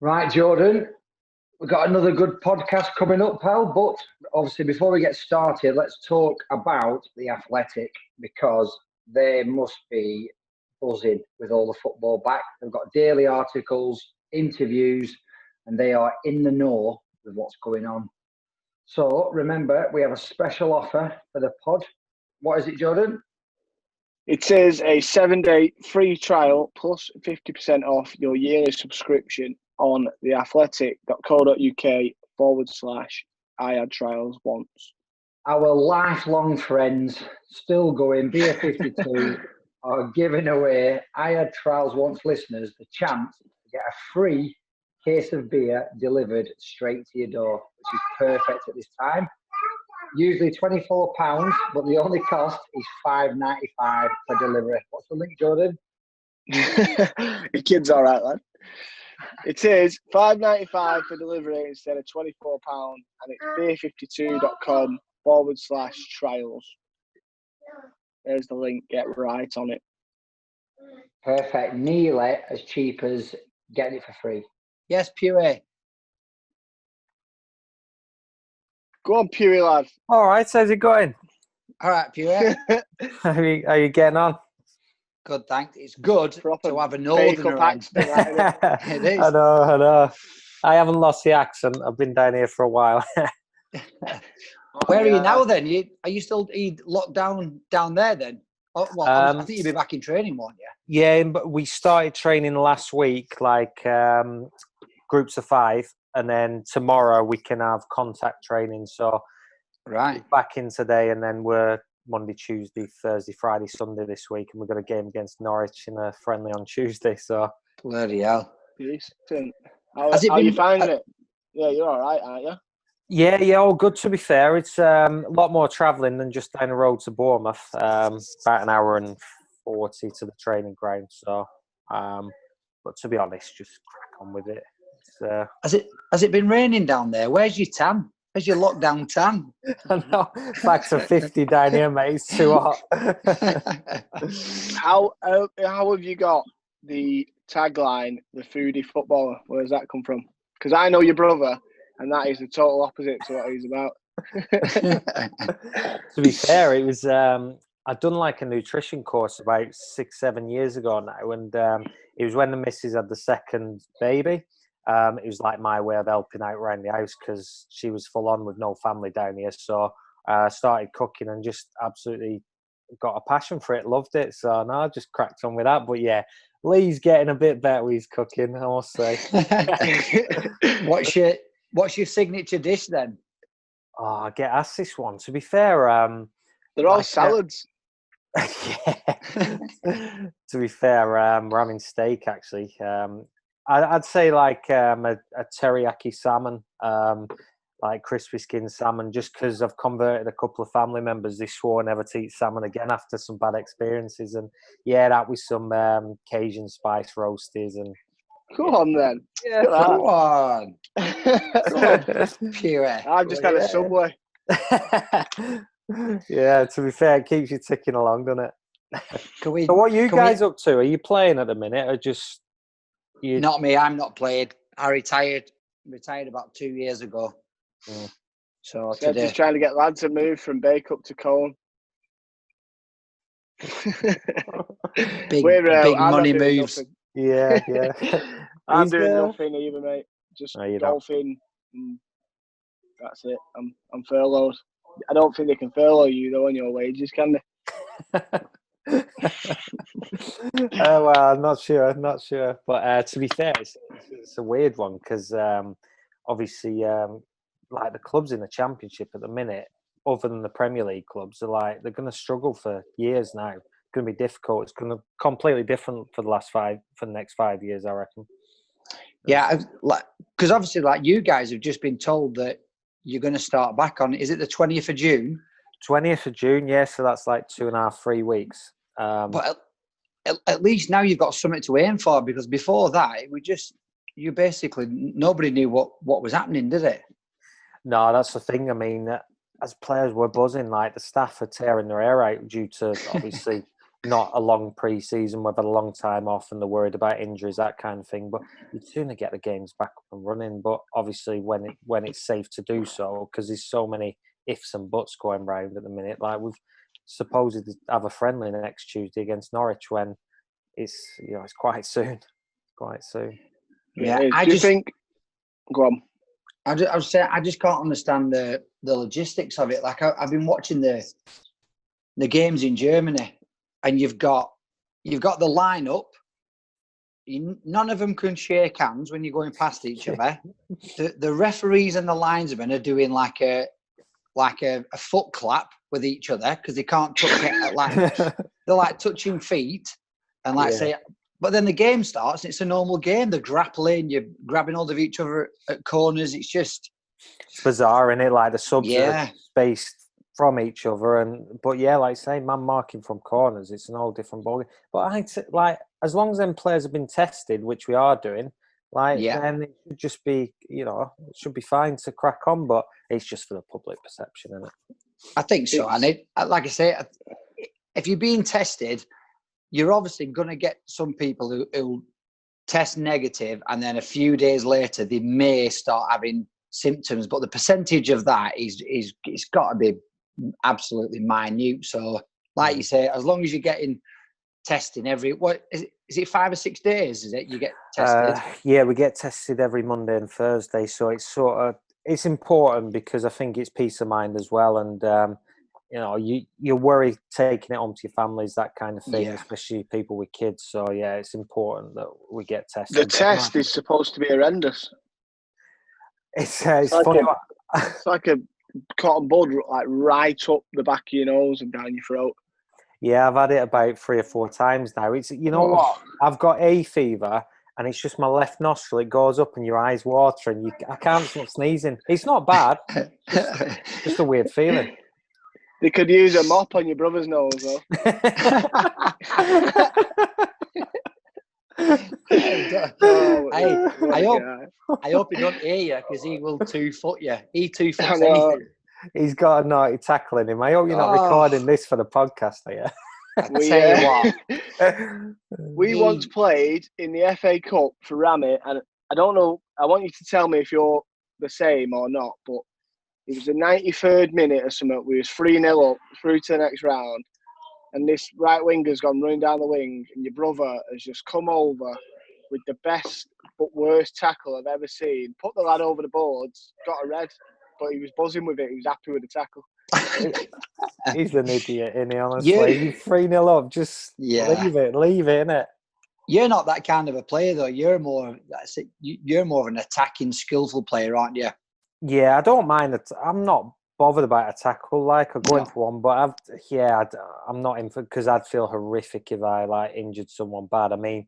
Right, Jordan, we've got another good podcast coming up, pal. But obviously, before we get started, let's talk about the Athletic because they must be buzzing with all the football back. They've got daily articles, interviews, and they are in the know with what's going on. So remember, we have a special offer for the pod. What is it, Jordan? It is a 7-day free trial plus 50% off your yearly subscription on theathletic.co.uk/I had trials once. Our lifelong friends still going, Beer 52, are giving away I had trials once listeners the chance to get a free case of beer delivered straight to your door, which is perfect at this time. Usually £24, but the only cost is $5.95 for delivery. What's the link, Jordan? Your kid's all right, lad. It is $5.95 for delivery instead of £24, and it's beer52.com/trials. There's the link. Get right on it. Perfect. Nearly as cheap as getting it for free. Yes, Pugh. Go on, Pugh, lad. All right, how's it going? All right, Pugh. How are you getting on? Good, thanks. It's good Proper to have a northerner on. It is. I know. I haven't lost the accent. I've been down here for a while. Where are you now then? Are you locked down there then? Oh, well, I think you'll be back in training, won't you? Yeah, but we started training last week, like groups of 5, and then tomorrow we can have contact training. So right, back in today, and then we're Monday, Tuesday, Thursday, Friday, Sunday this week, and we've got a game against Norwich in a friendly on Tuesday. So bloody hell! Decent. How are you finding it? Yeah, you're all right, aren't you? Yeah, all good. To be fair, it's a lot more travelling than just down the road to Bournemouth. About an hour and 40 to the training ground. So, but to be honest, just crack on with it. Has it been raining down there? Where's your tan? Where's your lockdown tan? I know, back to 50 down here, mate. It's too hot. How have you got the tagline, the foodie footballer? Where does that come from? Because I know your brother, and that is the total opposite to what he's about. To be fair, it was I'd done like a nutrition course about 6-7 years ago now, and it was when the missus had the second baby. It was like my way of helping out around the house because she was full on with no family down here. So I started cooking and just absolutely got a passion for it, loved it. So no, I just cracked on with that. But yeah, Lee's getting a bit better with his cooking, I must say. What's your signature dish then? Oh, I get asked this one. To be fair, they're all salads. Yeah. To be fair, we're having steak actually. I'd say like a teriyaki salmon, like crispy skin salmon, just because I've converted a couple of family members. They swore never to eat salmon again after some bad experiences. And yeah, that was some Cajun spice roasties. And Go on then. Yeah, come on. Pure. I've just had a Subway. Yeah, to be fair, it keeps you ticking along, doesn't it? So what are you guys up to? Are you playing at the minute or just... Not me. I'm not playing. I retired about 2 years ago. So today, just trying to get lads to move from Bake up to Colne. big money moves. Nothing. Yeah. I'm doing nothing either, mate. Just golfing. That's it. I'm furloughed. I don't think they can furlough you though on your wages, can they? Well, I'm not sure. But to be fair, it's a weird one because obviously, like the clubs in the Championship at the minute, other than the Premier League clubs, they're going to struggle for years now. It's going to be difficult. It's going to be completely different for the next 5 years, I reckon. Yeah, because obviously, like you guys have just been told that you're going to start back on. Is it the 20th of June? 20th of June, yeah. So that's like 2.5-3 weeks. But at least now you've got something to aim for, because before that, it was just nobody knew what was happening, did it? No, that's the thing. I mean, as players, we're buzzing. Like the staff are tearing their hair out due to obviously not a long pre-season, we've had a long time off and they're worried about injuries, that kind of thing. But you'd sooner get the games back up and running. But obviously when it's safe to do so, because there's so many ifs and buts going round at the minute. Like we've supposedly have a friendly next Tuesday against Norwich when it's it's quite soon. Quite soon. Yeah, do you think? Go on. I was saying I just can't understand the logistics of it. Like I've been watching the games in Germany, and you've got the lineup. None of them can shake hands when you're going past each other. The referees and the linesmen are doing like a foot clap with each other because they can't touch it. Like they're like touching feet and say. But then the game starts. It's a normal game. They're grappling. You're grabbing hold of each other at corners. It's just bizarre, isn't it? Like the subs are spaced from each other, but like I say, man marking from corners, it's an all different ballgame. But as long as them players have been tested, which we are doing, then it should just be, it should be fine to crack on. But it's just for the public perception, isn't it? I think so. And like I say, if you're being tested, you're obviously going to get some people who test negative, and then a few days later they may start having symptoms. But the percentage of that is it's got to be absolutely minute. So, like you say, as long as you're getting testing is it 5 or 6 days? Is it you get tested? We get tested every Monday and Thursday. So it's important because I think it's peace of mind as well, and you worry taking it home to your families, that kind of thing, especially people with kids. So it's important that we get tested. The test is supposed to be horrendous. It's funny. It's like a cotton bud, like right up the back of your nose and down your throat. Yeah, I've had it about 3 or 4 times now. It's what? I've got hay fever, and it's just my left nostril. It goes up, and your eyes water, and I can't stop sneezing. It's not bad. Just a weird feeling. They could use a mop on your brother's nose, though. I hope he don't hear you because he will 2-foot you. He 2-foots anything. He's got a naughty tackling him. I hope you're not recording this for the podcast, are you? I tell you what. We once played in the FA Cup for Ramit, and I don't know. I want you to tell me if you're the same or not, but it was the 93rd minute or something. We was 3-0 up through to the next round, and this right winger's gone running down the wing, and your brother has just come over with the best but worst tackle I've ever seen. Put the lad over the boards, got a red, but he was buzzing with it. He was happy with the tackle. He's an idiot, isn't he? Honestly, you 3-0 up, just leave it, innit? You're not that kind of a player, though. You're more of an attacking, skillful player, aren't you? Yeah, I don't mind it. I'm not bothered about a tackle, or going for one. But I'm not in for, because I'd feel horrific if I injured someone bad. I mean,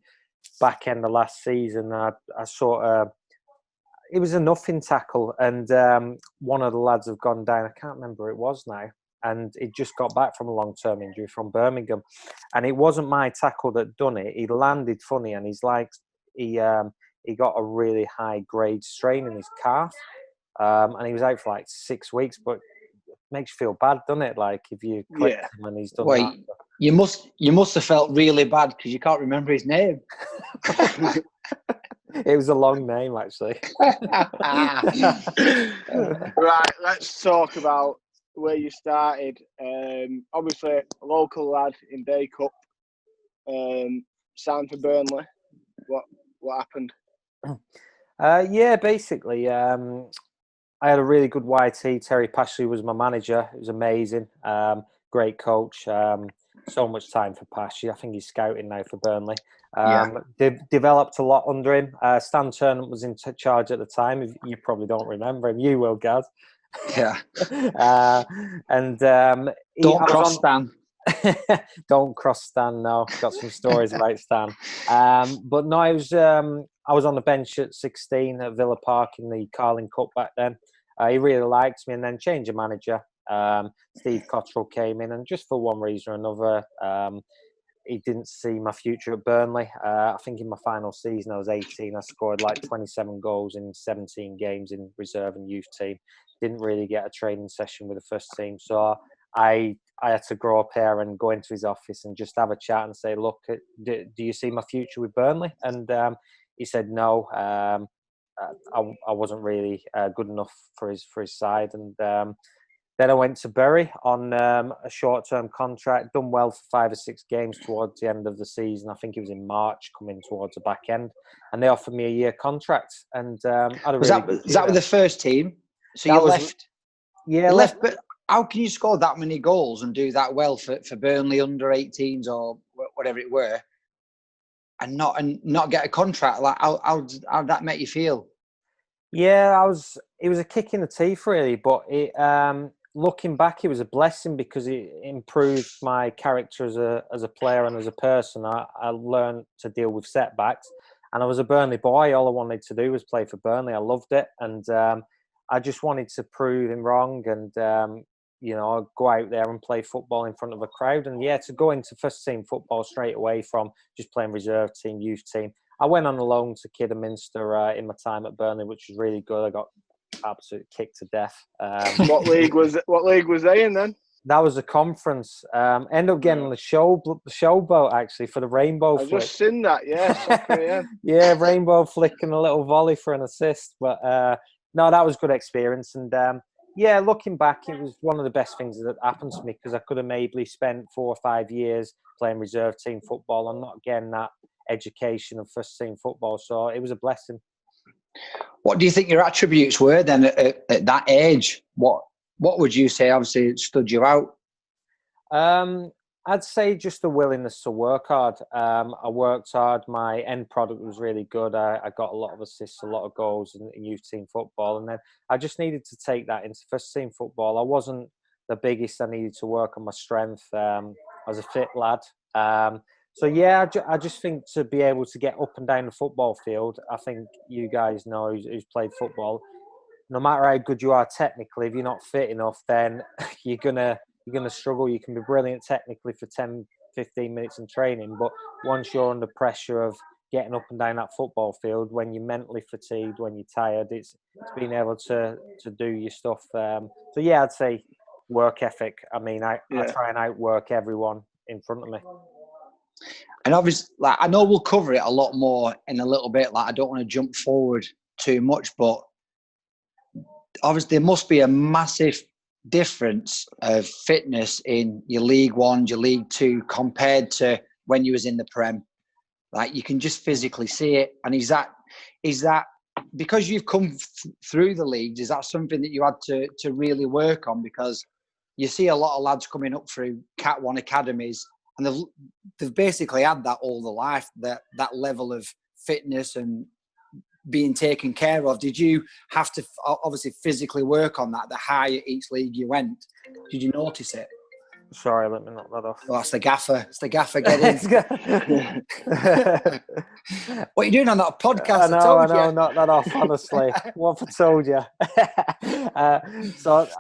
back end of last season, I sort of. It was a nothing tackle, and one of the lads have gone down. I can't remember who it was now, and he just got back from a long-term injury from Birmingham, and it wasn't my tackle that done it. He landed funny, and he got a really high-grade strain in his calf, and he was out for 6 weeks. But it makes you feel bad, doesn't it? Like if you click him and he's done that. You must have felt really bad because you can't remember his name. It was a long name, actually. Right, let's talk about where you started. Obviously, a local lad in Day Cup. Signed for Burnley. What happened? Basically, I had a really good YT. Terry Pashley was my manager. It was amazing. Great coach. So much time for Pashley. I think he's scouting now for Burnley. Developed a lot under him. Stan Turnham was in charge at the time. You probably don't remember him. You will, Gaz. Yeah. Don't cross Stan. Don't cross Stan. No, got some stories about Stan. But no, I was on the bench at 16 at Villa Park in the Carling Cup back then. He really liked me, and then changed of manager. Steve Cottrell came in, and just for one reason or another, he didn't see my future at Burnley. I think in my final season, I was 18. I scored 27 goals in 17 games in reserve and youth team. Didn't really get a training session with the first team. So I I had to grow up here and go into his office and just have a chat and say, look, do you see my future with Burnley? And he said no. I wasn't really good enough for his side, and then I went to Bury on a short-term contract. Done well for 5 or 6 games towards the end of the season. I think it was in March, coming towards the back end, and they offered me a year contract. And was that with the first team? So you left. Yeah, you left. But how can you score that many goals and do that well for Burnley under 18s or whatever it were, and not get a contract? Like how did that make you feel? Yeah, it was a kick in the teeth, really. But it, looking back, it was a blessing because it improved my character as a player and as a person. I learned to deal with setbacks, and I was a Burnley boy. All I wanted to do was play for Burnley. I loved it, and I just wanted to prove him wrong and go out there and play football in front of a crowd. And to go into first team football straight away from just playing reserve team, youth team. I went on a loan to Kidderminster in my time at Burnley, which was really good. I got absolutely kicked to death. What league was they in then? That was a conference. Ended up getting the showboat actually for the rainbow flick. I've just seen that. Yeah, soccer, yeah. Yeah, rainbow flick and a little volley for an assist. But no, that was good experience. And looking back, it was one of the best things that happened to me because I could have maybe spent 4 or 5 years playing reserve team football and not getting that education of first team football. So it was a blessing. What do you think your attributes were then at that age? What would you say obviously it stood you out? I'd say just the willingness to work hard. I worked hard. My end product was really good. I got a lot of assists, a lot of goals in youth team football. And then I just needed to take that into first team football. I wasn't the biggest. I needed to work on my strength. I was a fit lad. I just think to be able to get up and down the football field, I think you guys know who's played football, no matter how good you are technically, if you're not fit enough, then you're gonna struggle. You can be brilliant technically for 10, 15 minutes in training, but once you're under pressure of getting up and down that football field, when you're mentally fatigued, when you're tired, it's being able to do your stuff. I'd say work ethic. I mean, I try and outwork everyone in front of me. And obviously, like, I know we'll cover it a lot more in a little bit. Like, I don't want to jump forward too much, but obviously there must be a massive difference of fitness in your League One, your League Two, compared to when you was in the Prem. Like, you can just physically see it. And is that because you've come through the leagues? Is that something that you had to really work on? Because you see a lot of lads coming up through Cat 1 academies, and they've basically had that all their life, that level of fitness and being taken care of. Did you have to obviously physically work on that the higher each league you went? Did you notice it? Sorry, let me knock that off. Oh, that's the gaffer. It's the gaffer getting. What are you doing on that podcast? I know, knock that off, honestly. What have I told you?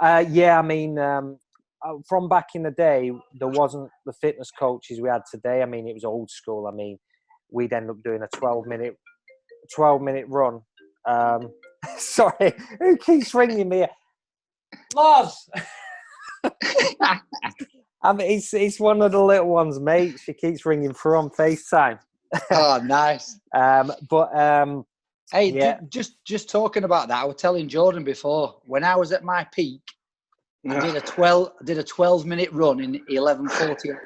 I mean, from back in the day, there wasn't the fitness coaches we had today. I mean, it was old school. I mean, we'd end up doing a 12-minute run. Sorry, who keeps ringing me? Loz! I mean, it's one of the little ones, mate. She keeps ringing through on FaceTime. Oh, nice. Hey, yeah. just talking about that, I was telling Jordan before, when I was at my peak, I did a 12-minute run in 11:40.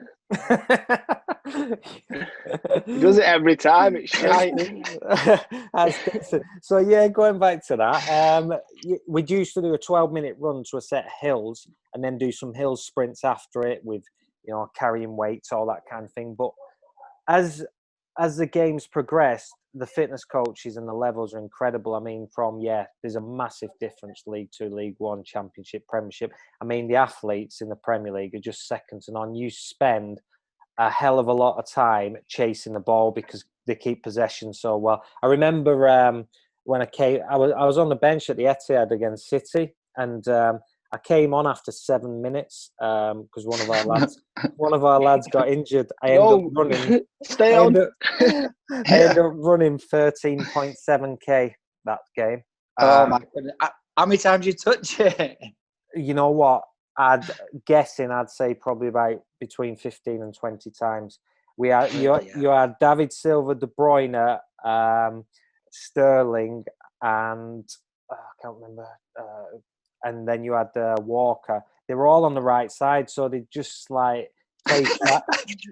He does it every time. It's shite. So going back to that, we used to do a 12-minute run to a set of hills, and then do some hill sprints after it with, carrying weights, all that kind of thing. But as the games progressed, the fitness coaches and the levels are incredible. I mean, there's a massive difference, League Two, League One, Championship, Premiership. I mean, the athletes in the Premier League are just second to none. You spend a hell of a lot of time chasing the ball because they keep possession so well. I remember when I was on the bench at the Etihad against City, and I came on after 7 minutes because one of our lads got injured. I ended up running. Stay on. I ended up running 13.7k that game. Oh my goodness! How many times you touch it? You know what? I'd say probably about between 15 and 20 times. We had you had David Silva, De Bruyne, Sterling, and I can't remember. And then you had Walker. They were all on the right side, so they just like played.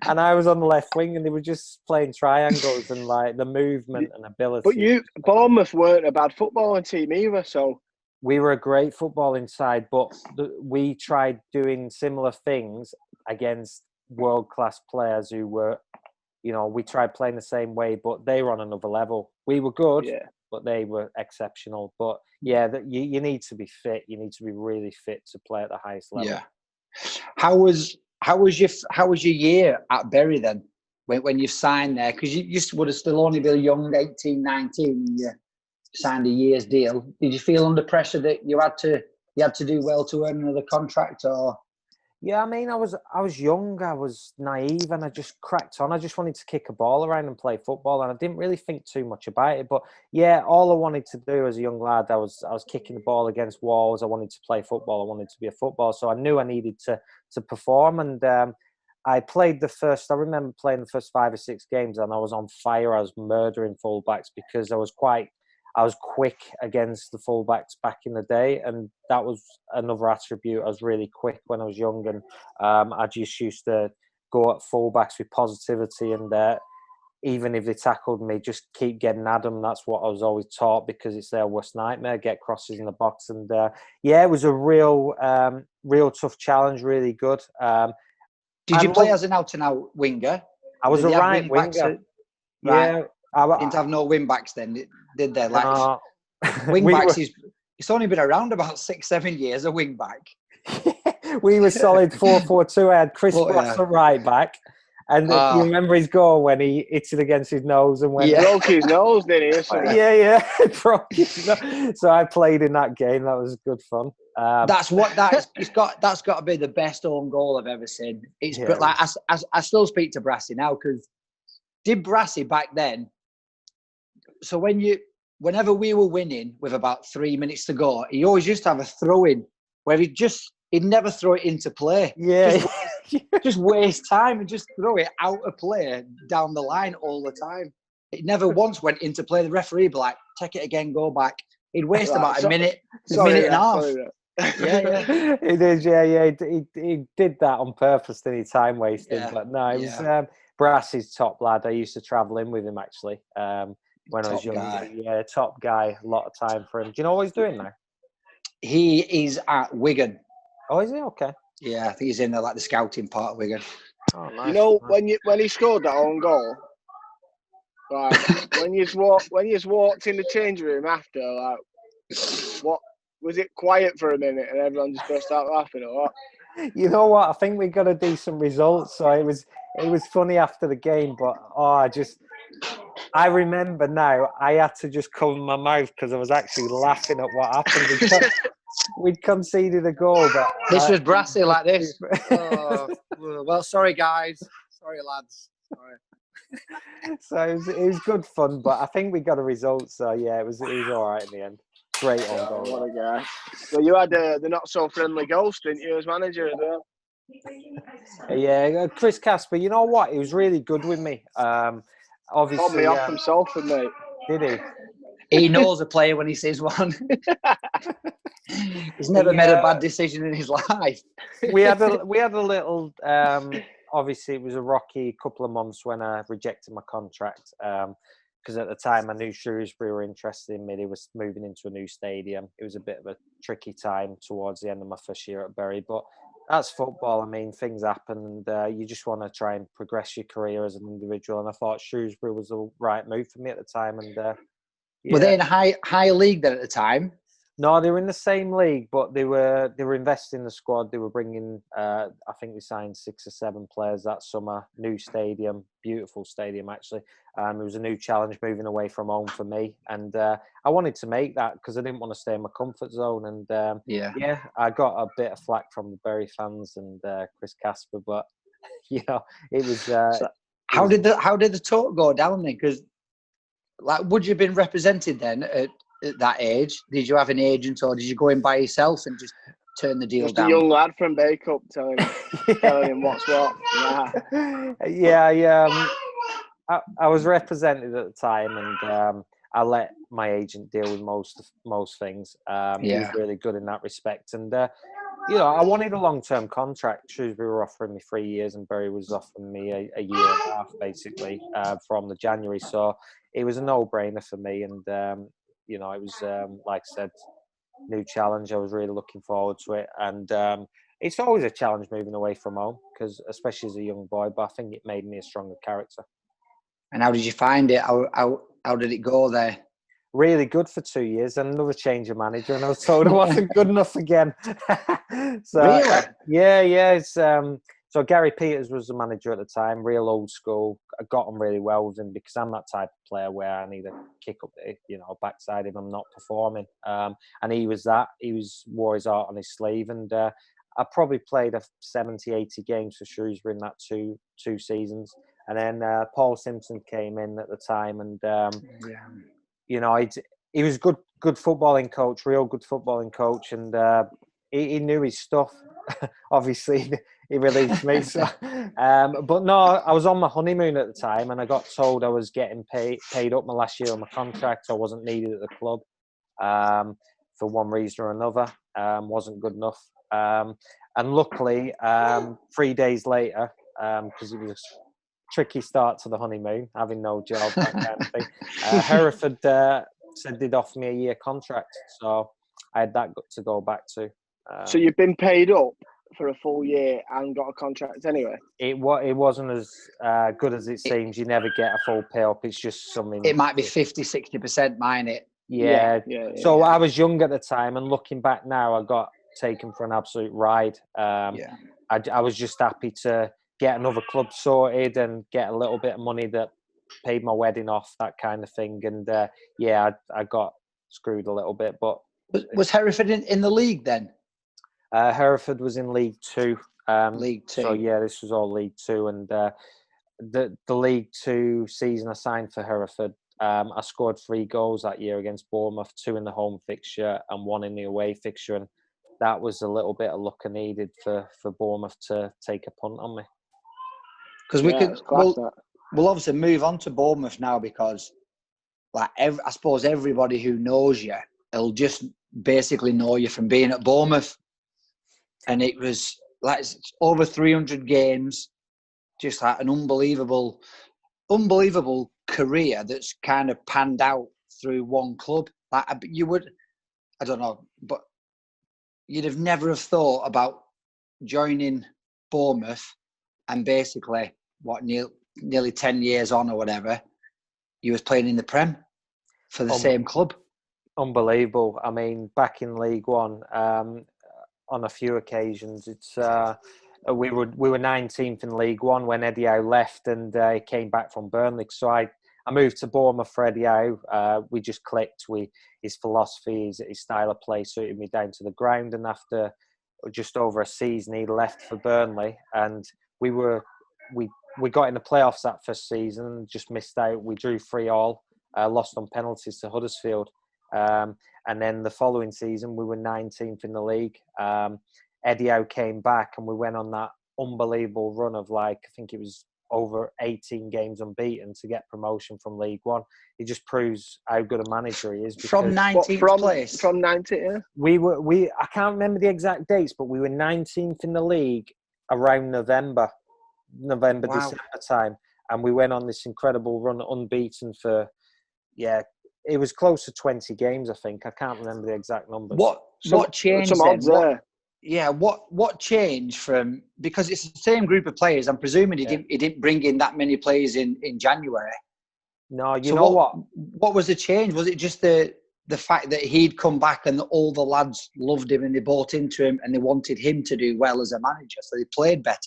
And I was on the left wing, and they were just playing triangles and like the movement and ability. But Bournemouth weren't a bad footballing team either, so. We were a great footballing side, but we tried doing similar things against world-class players who were, we tried playing the same way, but they were on another level. We were good, but they were exceptional. But yeah, you need to be fit. You need to be really fit to play at the highest level. Yeah. How was your year at Bury then, when you signed there? Because you would have still only been a young 18, 19. Yeah. Signed a year's deal. Did you feel under pressure that you had to do well to earn another contract, or? Yeah, I mean, I was young, I was naive, and I just cracked on. I just wanted to kick a ball around and play football, and I didn't really think too much about it. But yeah, all I wanted to do as a young lad, I was kicking the ball against walls. I wanted to play football. I wanted to be a footballer, so I knew I needed to perform. And I remember playing the first 5 or 6 games, and I was on fire. I was murdering fullbacks because I was quick against the fullbacks back in the day, and that was another attribute. I was really quick when I was young, and I just used to go at fullbacks with positivity, and even if they tackled me, just keep getting at them. That's what I was always taught, because it's their worst nightmare, get crosses in the box. And it was a real tough challenge, really good. Did you play as an out-and-out winger? I was a right winger. Yeah. Didn't have no wing backs then, did they? Like wing backs it's only been around about 6-7 years, a wing back. We were solid 4-4-2. I had Chris Brass at right back, and you remember his goal when he hit it against his nose and went broke his nose, didn't he? Yeah, broke his nose. So I played in that game. That was good fun. That's got to be the best own goal I've ever seen. But like I still speak to Brassy now, because did Brassy back then. So whenever we were winning with about 3 minutes to go, he always used to have a throw in where he'd never throw it into play. Yeah. Just waste time and just throw it out of play down the line all the time. It never once went into play. The referee would be like, take it again, go back. He'd waste about a minute and a half. Yeah. He did, yeah. He did that on purpose, didn't he? Time wasting. Yeah. But no, it was Brassy's top lad. I used to travel in with him, actually. When I was younger. Yeah, top guy. A lot of time for him. Do you know what he's doing now? He is at Wigan. Oh, is he? Okay. Yeah, I think he's in the scouting part of Wigan. Oh, nice. You know, when he scored that own goal, like when you walked in the change room after, like, what was it? Quiet for a minute, and everyone just burst out laughing, or what? You know what? I think we got a decent result. So it was funny after the game, but I remember now I had to just cover my mouth because I was actually laughing at what happened. We'd conceded a goal, but this was Brassy like this. Well, sorry guys, sorry lads. Sorry. So it was good fun, but I think we got a result. So yeah, it was all right in the end. Great on goal. What a guy! Well, you had the not so friendly ghost, didn't you, as manager as well? Yeah, Chris Casper. You know what? He was really good with me. Obviously, got me off from Salford, mate. Did he? He knows a player when he sees one. He's never made a bad decision in his life. We had a little. Obviously, it was a rocky couple of months when I rejected my contract. Because at the time I knew Shrewsbury were interested in me. They was moving into a new stadium. It was a bit of a tricky time towards the end of my first year at Bury, but that's football. I mean, things happen, and you just want to try and progress your career as an individual. And I thought Shrewsbury was the right move for me at the time. And were they in a high league then at the time? No, they were in the same league, but they were investing in the squad. They were bringing, I think we signed 6 or 7 players that summer. New stadium, beautiful stadium actually. It was a new challenge moving away from home for me, and I wanted to make that because I didn't want to stay in my comfort zone. And I got a bit of flack from the Bury fans and Chris Casper, but it was. How did the talk go down then? Because would you have been represented then at that age? Did you have an agent, or did you go in by yourself and just turn the deal Just down. a young lad from Bacup telling him what's what. Yeah. I was represented at the time, and I let my agent deal with most things. He was really good in that respect, and I wanted a long-term contract. Shrewsbury were offering me 3 years, and Bury was offering me a year and a half, basically, from the January. So it was a no-brainer for me, and it was like I said, new challenge. I was really looking forward to it, and it's always a challenge moving away from home, because especially as a young boy. But I think it made me a stronger character. And how did you find it? How did it go there? Really good for 2 years, and another change of manager, and I was told I wasn't good enough again. So, really? Yeah. It's so Gary Peters was the manager at the time, real old school. I got on really well with him because I'm that type of player where I need to kick up the backside if I'm not performing. And he was that. He wore his heart on his sleeve, and I probably played 70, 80 games for Shrewsbury in that two seasons. And then Paul Simpson came in at the time, and he was good footballing coach, real good footballing coach, and he knew his stuff. Obviously, he released me. So, but no, I was on my honeymoon at the time, and I got told I was getting paid up my last year on my contract. I wasn't needed at the club for one reason or another. Wasn't good enough. And luckily, 3 days later, because it was a tricky start to the honeymoon, having no job, that kind of thing. Hereford said they'd offer me a year contract, so I had that to go back to. So you've been paid up for a full year and got a contract anyway? It wasn't as good as it seems. You never get a full pay up. It's just something. It might be 50, 60%, mine it. Yeah. So I was young at the time, and looking back now, I got taken for an absolute ride. I was just happy to get another club sorted and get a little bit of money that paid my wedding off, that kind of thing. And I got screwed a little bit. But was Hereford in the league then? Hereford was in League Two. League Two. So this was all League Two, and the League Two season I signed for Hereford. I scored 3 goals that year against Bournemouth, 2 in the home fixture and 1 in the away fixture, and that was a little bit of luck I needed for Bournemouth to take a punt on me. Because we'll obviously move on to Bournemouth now, because I suppose everybody who knows you will just basically know you from being at Bournemouth. And it was like over 300 games, just like an unbelievable career that's kind of panned out through one club. Like I don't know, but you'd have never have thought about joining Bournemouth and basically nearly 10 years on or whatever, you was playing in the Prem for the same club. Unbelievable. I mean, back in League One, on a few occasions, it's we were 19th in League One when Eddie Howe left, and he came back from Burnley. So I moved to Bournemouth for Eddie Howe. We just clicked. His philosophy, his style of play suited me down to the ground. And after just over a season, he left for Burnley, and we got in the playoffs that first season, just missed out. We drew 3-3, lost on penalties to Huddersfield. And then the following season, we were 19th in the league. Eddie Howe came back, and we went on that unbelievable run of I think it was over 18 games unbeaten to get promotion from League One. It just proves how good a manager he is. From 19th place? From 19th, yeah. I can't remember the exact dates, but we were 19th in the league around November, December time. And we went on this incredible run, unbeaten for, it was close to 20 games, I think. I can't remember the exact numbers. What changed some odds then? there. What changed from, because it's the same group of players. I'm presuming he didn't bring in that many players in January. No, you know what? What was the change? Was it just the fact that he'd come back and all the lads loved him and they bought into him and they wanted him to do well as a manager, so they played better?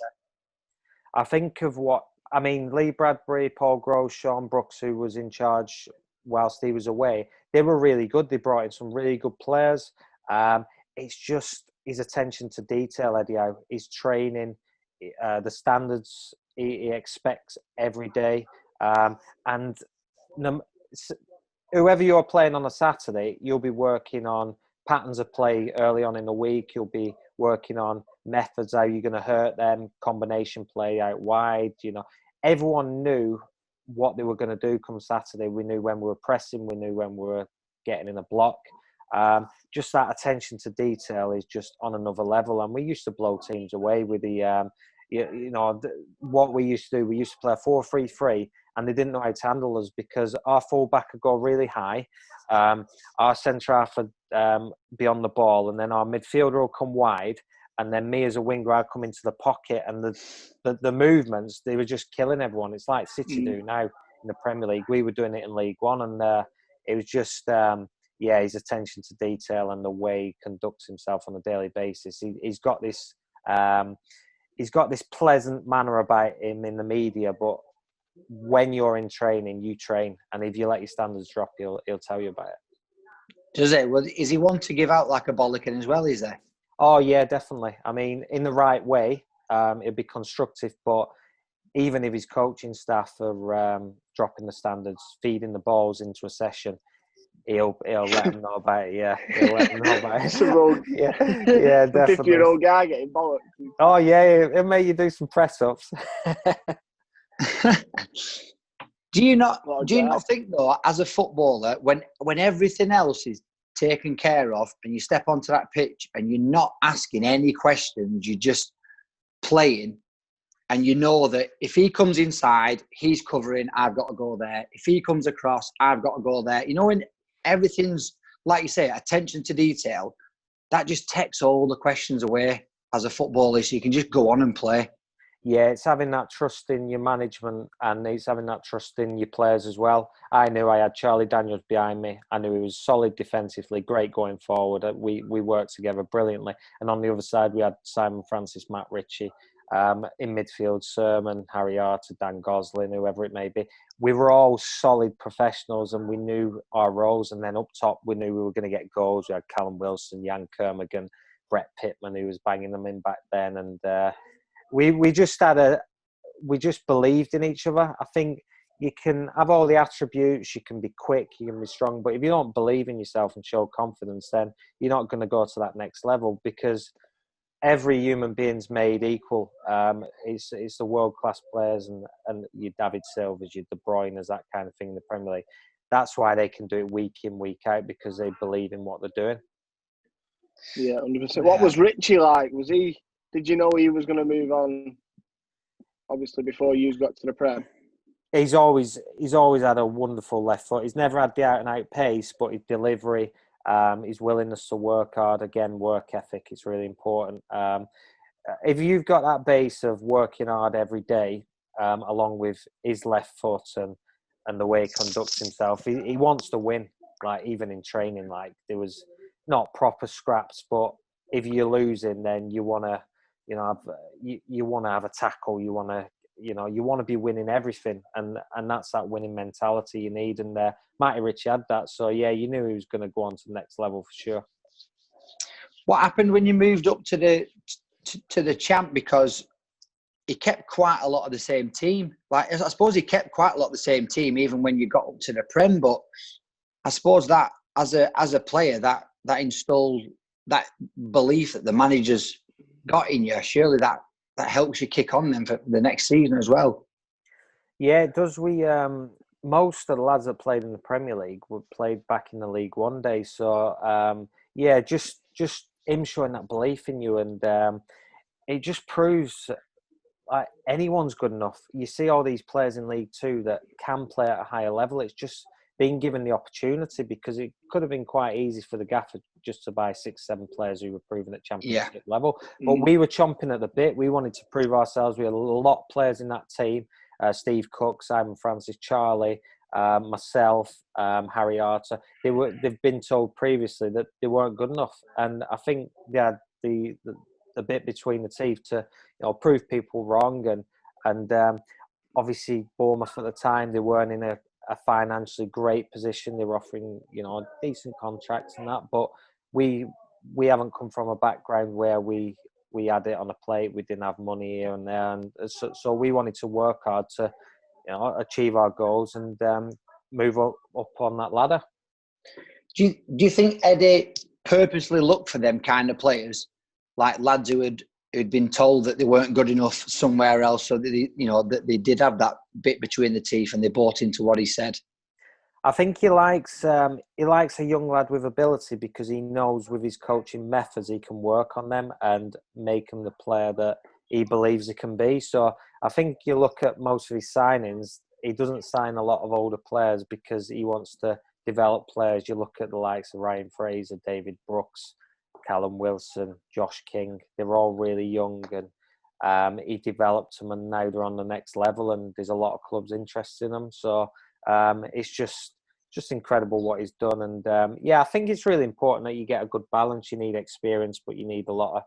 I think of Lee Bradbury, Paul Groves, Sean Brooks, who was in charge whilst he was away, they were really good. They brought in some really good players. It's just his attention to detail, Eddie Howe, his training, the standards he expects every day. And whoever you're playing on a Saturday, you'll be working on patterns of play early on in the week. You'll be working on methods, how you're going to hurt them, combination play out wide. Everyone knew what they were going to do come Saturday. We knew when we were pressing, we knew when we were getting in a block. Just that attention to detail is just on another level. And we used to blow teams away with the, what we used to do. We used to play a 4-3-3, and they didn't know how to handle us because our fullback would go really high, our centre half would be on the ball, and then our midfielder will come wide, and then me as a winger, I'd come into the pocket, and the movements, they were just killing everyone. It's like City do now in the Premier League. We were doing it in League One, and it was just, his attention to detail and the way he conducts himself on a daily basis. He's got this pleasant manner about him in the media, but when you're in training, you train, and if you let your standards drop, he'll tell you about it. Does it? Well, is he one to give out like a bollocking as well? Is there? Oh yeah, definitely. I mean, in the right way, it'd be constructive. But even if his coaching staff are dropping the standards, feeding the balls into a session, he'll let them know about it. Yeah, he'll let them know about it. Yeah, definitely. 50-year-old guy getting bollocks. Oh yeah, it'll make you do some press ups. Do you not think though, as a footballer, when everything else is taken care of and you step onto that pitch and you're not asking any questions, you're just playing, and you know that if he comes inside, he's covering, I've got to go there. If he comes across, I've got to go there. When everything's, like you say, attention to detail, that just takes all the questions away as a footballer, so you can just go on and play. Yeah, it's having that trust in your management, and it's having that trust in your players as well. I knew I had Charlie Daniels behind me. I knew he was solid defensively, great going forward. We worked together brilliantly. And on the other side, we had Simon Francis, Matt Ritchie. In midfield, Sermon, Harry Arter, Dan Goslin, whoever it may be. We were all solid professionals, and we knew our roles. And then up top, we knew we were going to get goals. We had Callum Wilson, Jan Kermigan, Brett Pittman, who was banging them in back then. And we just believed in each other. I think you can have all the attributes, you can be quick, you can be strong, but if you don't believe in yourself and show confidence, then you're not going to go to that next level, because every human being's made equal. It's the world-class players and your David Silvas, your De Bruyne's, that kind of thing in the Premier League. That's why they can do it week in, week out, because they believe in what they're doing. Yeah, 100%. What was Richie like? Did you know he was going to move on, obviously, before you got to the Prem? He's always had a wonderful left foot. He's never had the out-and-out pace, but his delivery, his willingness to work hard, again, work ethic is really important. If you've got that base of working hard every day, along with his left foot and the way he conducts himself, he wants to win, like even in training. Like, there was not proper scraps, but if you're losing, then you want to, you want to have a tackle. You want to be winning everything, and that's that winning mentality you need. And Matty Ritchie had that, so yeah, you knew he was going to go on to the next level for sure. What happened when you moved up to the champ? Because he kept quite a lot of the same team. Like, I suppose he kept quite a lot of the same team even when you got up to the Prem. But I suppose that as a player, that installed that belief that the managers got in you. Surely that helps you kick on then for the next season as well. Yeah, it does. We most of the lads that played in the Premier League were played back in the League One days. So just him showing that belief in you, and it just proves like anyone's good enough. You see all these players in League Two that can play at a higher level. It's just being given the opportunity, because it could have been quite easy for the gaffer just to buy 6-7 players who were proven at championship level. But we were chomping at the bit. We wanted to prove ourselves. We had a lot of players in that team. Steve Cook, Simon Francis, Charlie, myself, Harry Arter. They've been told previously that they weren't good enough. And I think they had the bit between the teeth to prove people wrong. And obviously Bournemouth at the time, they weren't in a financially great position. They were offering, decent contracts and that, but we haven't come from a background where we had it on a plate. We didn't have money here and there, and so we wanted to work hard to achieve our goals and move up on that ladder. Do you think Eddie purposely look for them kind of players, like lads who'd been told that they weren't good enough somewhere else, so that that they did have that bit between the teeth and they bought into what he said. I think he likes a young lad with ability because he knows with his coaching methods he can work on them and make him the player that he believes he can be. So I think you look at most of his signings, he doesn't sign a lot of older players because he wants to develop players. You look at the likes of Ryan Fraser, David Brooks, Callum Wilson, Josh King. They're all really young, and he developed them, and now they're on the next level. And there's a lot of clubs interested in them. So it's just incredible what he's done. And I think it's really important that you get a good balance. You need experience, but you need a lot of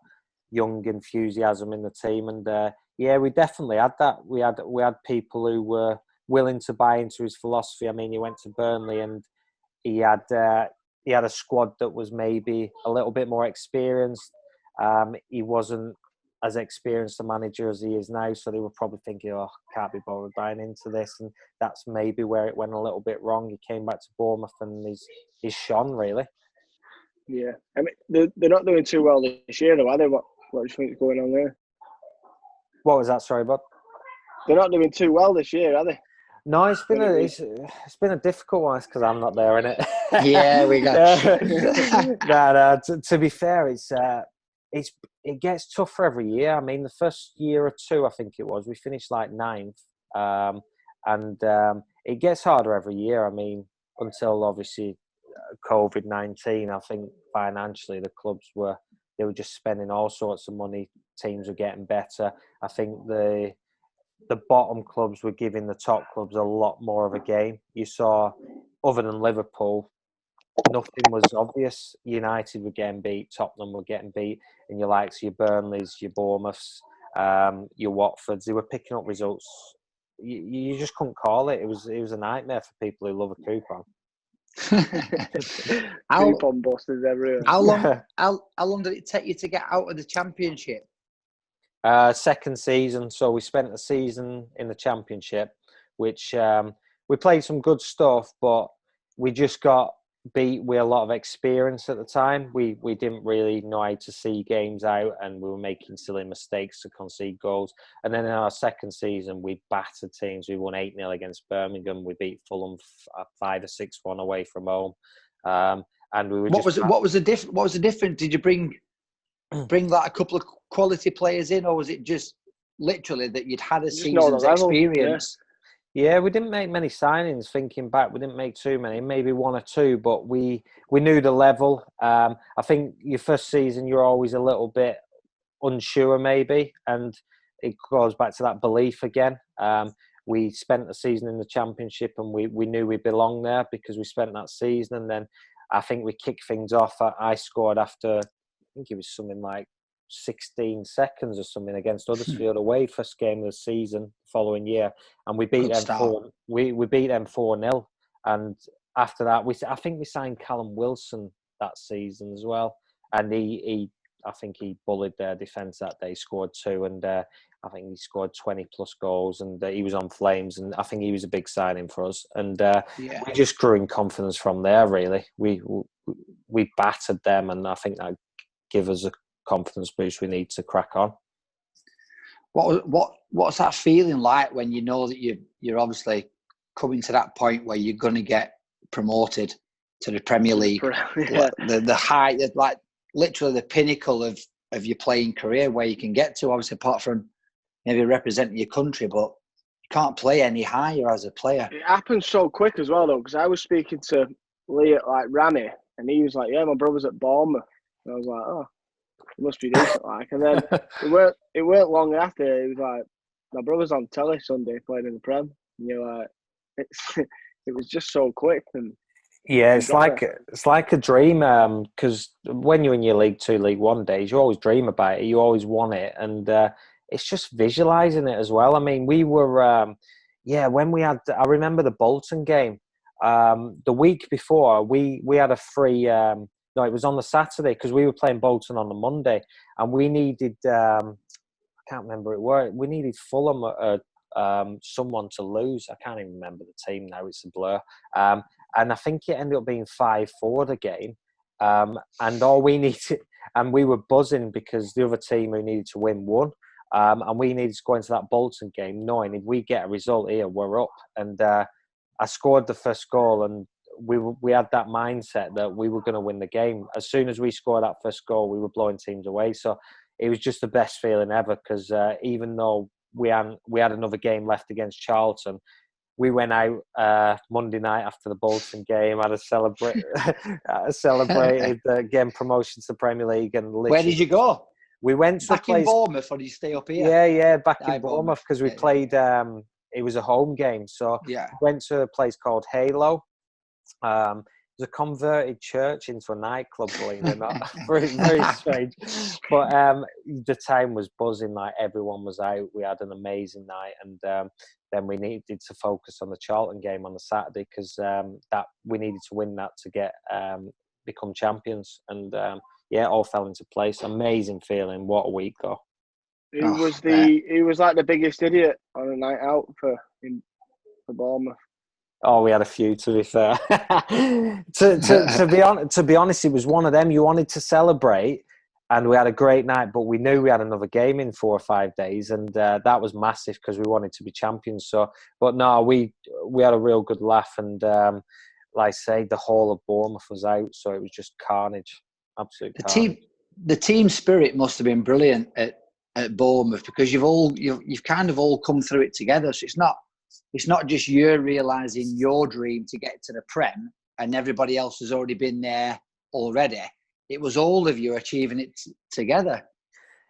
young enthusiasm in the team. And we definitely had that. We had people who were willing to buy into his philosophy. I mean, he went to Burnley and he had a squad that was maybe a little bit more experienced. He wasn't as experienced a manager as he is now, so they were probably thinking, "Oh, can't be bothered buying into this," and that's maybe where it went a little bit wrong. He came back to Bournemouth and he's shone really. Yeah, I mean they're not doing too well this year, though, are they? What do you think is going on there? What was that? Sorry, bud. They're not doing too well this year, are they? No, it's been a difficult one because I'm not there in it. Yeah, we got. No, to be fair, it gets tougher every year. I mean, the first year or two, I think it was, we finished like 9th, and it gets harder every year. I mean, until obviously COVID-19, I think financially the clubs were just spending all sorts of money. Teams were getting better. I think the bottom clubs were giving the top clubs a lot more of a game. You saw, other than Liverpool, nothing was obvious. United were getting beat, Tottenham were getting beat, and your likes, your Burnleys, your Bournemouths, your Watfords, they were picking up results. You just couldn't call it. It was a nightmare for people who love a coupon. Coupon busters everywhere. How long did it take you to get out of the Championship? Second season, so we spent a season in the Championship, which we played some good stuff, but we just got beat with a lot of experience at the time. We didn't really know how to see games out, and we were making silly mistakes to concede goals. And then in our second season, we battered teams. We won 8-0 against Birmingham. We beat Fulham 5 or 6-1 away from home. And we were What was the difference? Did you bring like a couple of quality players in, or was it just literally that you'd had a season's experience? Yeah, we didn't make many signings. Thinking back, we didn't make too many, maybe 1 or 2, but we knew the level. I think your first season, you're always a little bit unsure, maybe, and it goes back to that belief again. We spent the season in the Championship, and we knew we belonged there because we spent that season. And then I think we kicked things off. I scored after, I think it was something like 16 seconds or something against Huddersfield away, first game of the season following year, and we beat them we beat them 4-0. And after that, I think we signed Callum Wilson that season as well, and I think he bullied their defence that day, scored 2, and I think he scored 20 plus goals, and he was on flames, and I think he was a big signing for us. And we just grew in confidence from there. Really, we battered them, and I think that gave us a confidence boost we need to crack on. What's that feeling like when you know that you're obviously coming to that point where you're going to get promoted to the Premier League? Yeah. The height, like literally the pinnacle of your playing career, where you can get to, obviously, apart from maybe representing your country, but you can't play any higher as a player. It happened so quick as well, though, because I was speaking to Lee at like Rami, and he was like, "Yeah, my brother's at Bournemouth." And I was like, "Oh, it must be decent." Like, and then it weren't long after. It was like, "My brother's on telly Sunday playing in the Prem." And you're like, it was just so quick. And yeah, it's like a dream. Because when you're in your League 2, League 1 days, you always dream about it. You always want it, and it's just visualizing it as well. I mean, we were, when we had, I remember the Bolton game. The week before, we had a free. No, it was on the Saturday because we were playing Bolton on the Monday, and we needed. I can't remember we needed Fulham, someone to lose. I can't even remember the team now. It's a blur. And I think it ended up being 5-4 the game. and all we needed, and we were buzzing because the other team who needed to won. And we needed to go into that Bolton game knowing if we get a result here, we're up. And I scored the first goal, and we had that mindset that we were going to win the game. As soon as we scored that first goal, we were blowing teams away. So it was just the best feeling ever, because even though we had another game left against Charlton, we went out Monday night after the Bolton game, had celebrated getting promotion to the Premier League. And Where did you go? We went to back in Bournemouth, or did you stay up here? Yeah, back in Bournemouth, because we played. It was a home game, so we went to a place called Halo. It was a converted church into a nightclub, believe it or not. very, very strange. But the town was buzzing, like everyone was out. We had an amazing night, and then we needed to focus on the Charlton game on the Saturday, because that we needed to win that to get become champions. And it all fell into place. Amazing feeling. What a week, though. Who was like the biggest idiot on a night out for Bournemouth? Oh, we had a few, to be fair. to be honest, it was one of them. You wanted to celebrate, and we had a great night, but we knew we had another game in 4 or 5 days, and that was massive because we wanted to be champions. So, but no, we had a real good laugh, and like I say, the whole of Bournemouth was out, so it was just carnage, absolute carnage. The team spirit must have been brilliant at Bournemouth, because you've kind of all come through it together. So it's not just you realising your dream to get to the Prem and everybody else has already been there already. It was all of you achieving it together.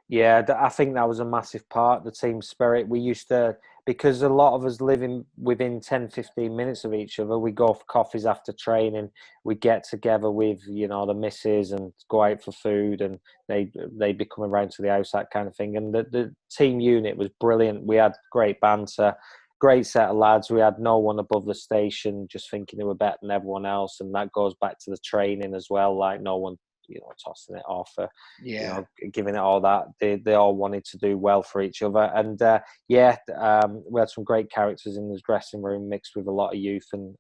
Yeah, I think that was a massive part, the team spirit. We used to, because a lot of us living within 10, 15 minutes of each other, we go for coffees after training, we get together with, the missus and go out for food, and they'd be coming round to the house, that kind of thing. And the team unit was brilliant. We had great banter, great set of lads. We had no one above the station just thinking they were better than everyone else. And that goes back to the training as well, like no one tossing it off, giving it all that. They all wanted to do well for each other, and we had some great characters in the dressing room, mixed with a lot of youth and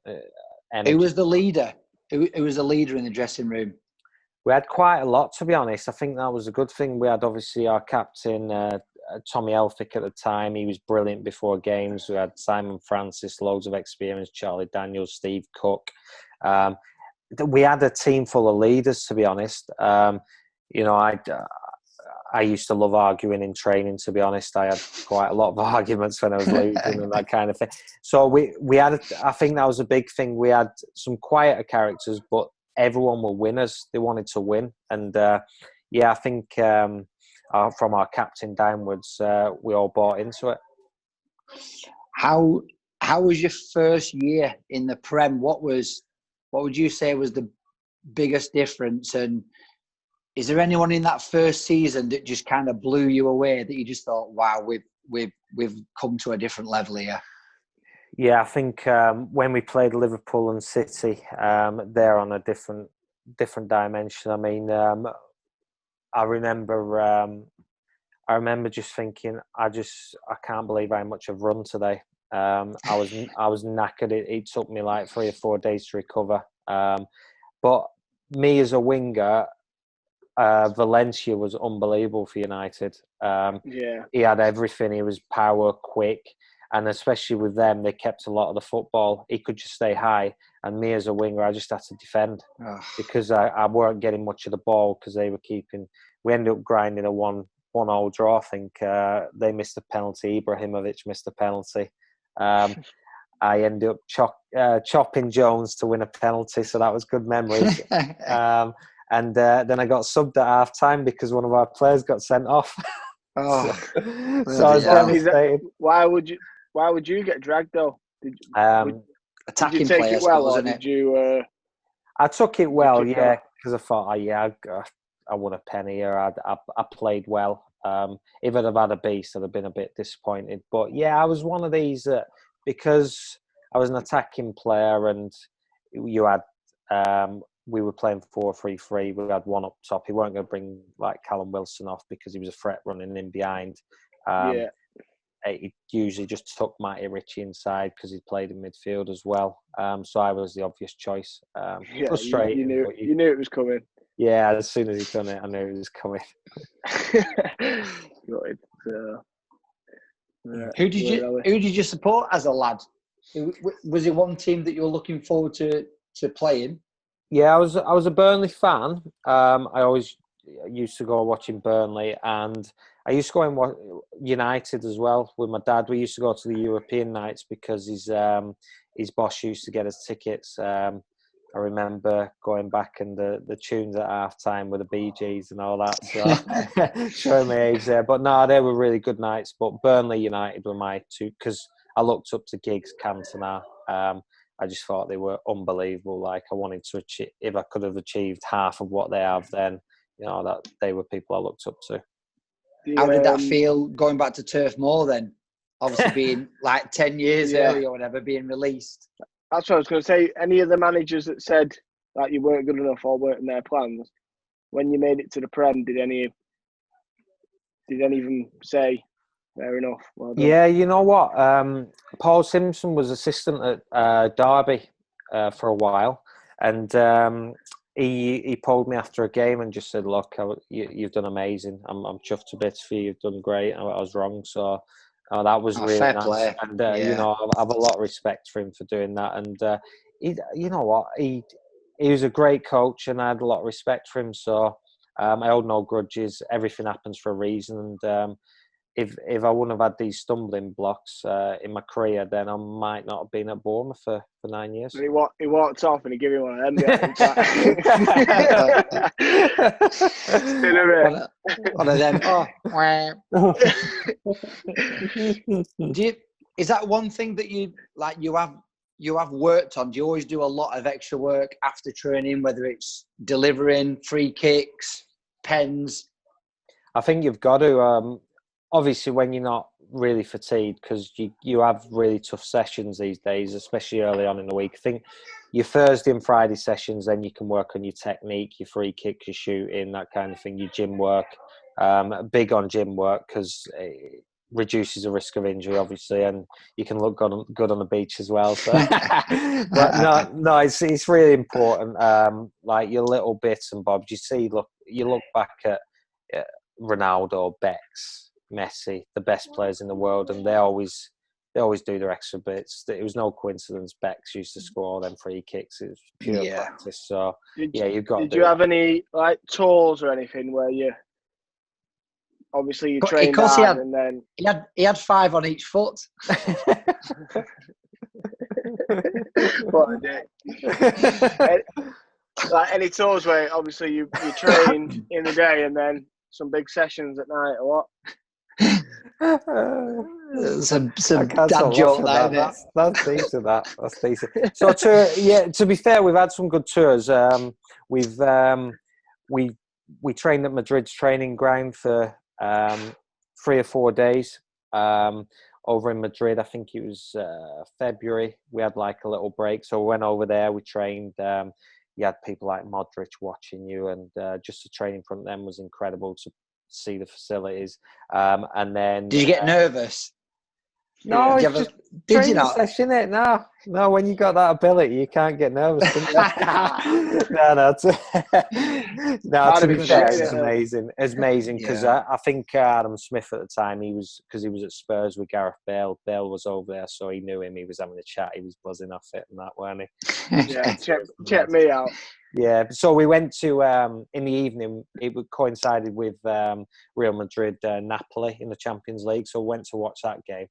energy. Who was the leader? Who was the leader in the dressing room? We had quite a lot, to be honest. I think that was a good thing. We had obviously our captain, Tommy Elphick at the time. He was brilliant before games. We had Simon Francis, loads of experience, Charlie Daniels, Steve Cook. We had a team full of leaders, to be honest. I used to love arguing in training, to be honest. I had quite a lot of arguments when I was losing and that kind of thing. So we had, I think that was a big thing. We had some quieter characters, but everyone were winners. They wanted to win. And I think from our captain downwards, we all bought into it. How was your first year in the Prem? What would you say was the biggest difference? And is there anyone in that first season that just kind of blew you away, that you just thought, wow, we've come to a different level here? Yeah, I think when we played Liverpool and City, they're on a different dimension. I mean, I remember just thinking, I can't believe how much I've run today. I was knackered. It took me like 3 or 4 days to recover. But me as a winger, Valencia was unbelievable for United. He had everything. He was power, quick, and especially with them, they kept a lot of the football. He could just stay high, and me as a winger, I just had to defend because I weren't getting much of the ball because they were keeping. We ended up grinding a 1-1 draw. I think they missed a penalty. Ibrahimovic missed a penalty. I ended up chopping Jones to win a penalty, so that was good memories. And then I got subbed at half time because one of our players got sent off. So I was devastated. Why would you get dragged though? Attacking did you take player, it well, wasn't or it? did you? I took it well, yeah, because I thought, I won a penny here. I played well. If I'd have had a beast, I'd have been a bit disappointed. But yeah, I was one of these because I was an attacking player, and you had. We were playing 4-3-3. We had one up top. He weren't going to bring like Callum Wilson off because he was a threat running in behind. He usually just took Matty Ritchie inside because he played in midfield as well. So I was the obvious choice. Frustrating. You knew it was coming. Yeah, as soon as he done it, I knew he was coming. Good. Who did you support as a lad? Was it one team that you were looking forward to playing? Yeah, I was a Burnley fan. I always used to go watching Burnley, and I used to go and watch United as well with my dad. We used to go to the European nights because his boss used to get us tickets. I remember going back and the tunes at half time with the Bee Gees and all that. So showing my age there. But no, they were really good nights. But Burnley United were my two, because I looked up to Giggs, Cantona. I just thought they were unbelievable. Like, I wanted to achieve, if I could have achieved half of what they have, then that they were people I looked up to. How did that feel going back to Turf Moor then? Obviously being like 10 years earlier or whatever, being released. That's what I was going to say. Any of the managers that said that you weren't good enough or weren't in their plans, when you made it to the Prem, did any even say, fair enough? Well done? Yeah, you know what? Paul Simpson was assistant at Derby for a while, and he pulled me after a game and just said, "Look, you've done amazing. I'm chuffed to bits for you. You've done great. I was wrong." So that was really fair nice. play. And Yeah. I have a lot of respect for him for doing that. And you know what? He was a great coach, and I had a lot of respect for him. So I hold no grudges. Everything happens for a reason, and if I wouldn't have had these stumbling blocks in my career, then I might not have been at Bournemouth for 9 years. He walked off and he gave you one of them. Still a bit. One of them. Is that one thing that you have worked on? Do you always do a lot of extra work after training, whether it's delivering free kicks, pens? I think you've got to. Obviously, when you're not really fatigued, because you have really tough sessions these days, especially early on in the week. I think your Thursday and Friday sessions, then you can work on your technique, your free kick, your shooting, that kind of thing, your gym work. Big on gym work because it reduces the risk of injury, obviously, and you can look good on the beach as well. So, but no, it's really important. Like your little bits and bobs. You look back at Ronaldo, Bex, Messi, the best players in the world, and they always do their extra bits. It was no coincidence Bex used to score all them free kicks. It was pure practice. So you've got. Did you have any like tours or anything where you obviously trained hard and then he had 5 on each foot? What a day! Like any tours where obviously you trained in the day and then some big sessions at night or what? Some dad joke That's decent. That's decent. So to be fair, we've had some good tours. We trained at Madrid's training ground for 3 or 4 days over in Madrid. I think it was February. We had like a little break, so we went over there. We trained. You had people like Modric watching you, and just the training front of them was incredible to see the facilities. And then did you get nervous? No, did it's just did you training not? session, it? No, when you got that ability, you can't get nervous. No, to be fair, it's amazing. It's amazing because I think Adam Smith at the time, he was at Spurs with Gareth Bale. Bale was over there, so he knew him. He was having a chat. He was buzzing off it and that, weren't he? Yeah, check me out. Yeah, so we went to in the evening. It coincided with Real Madrid Napoli in the Champions League, so we went to watch that game.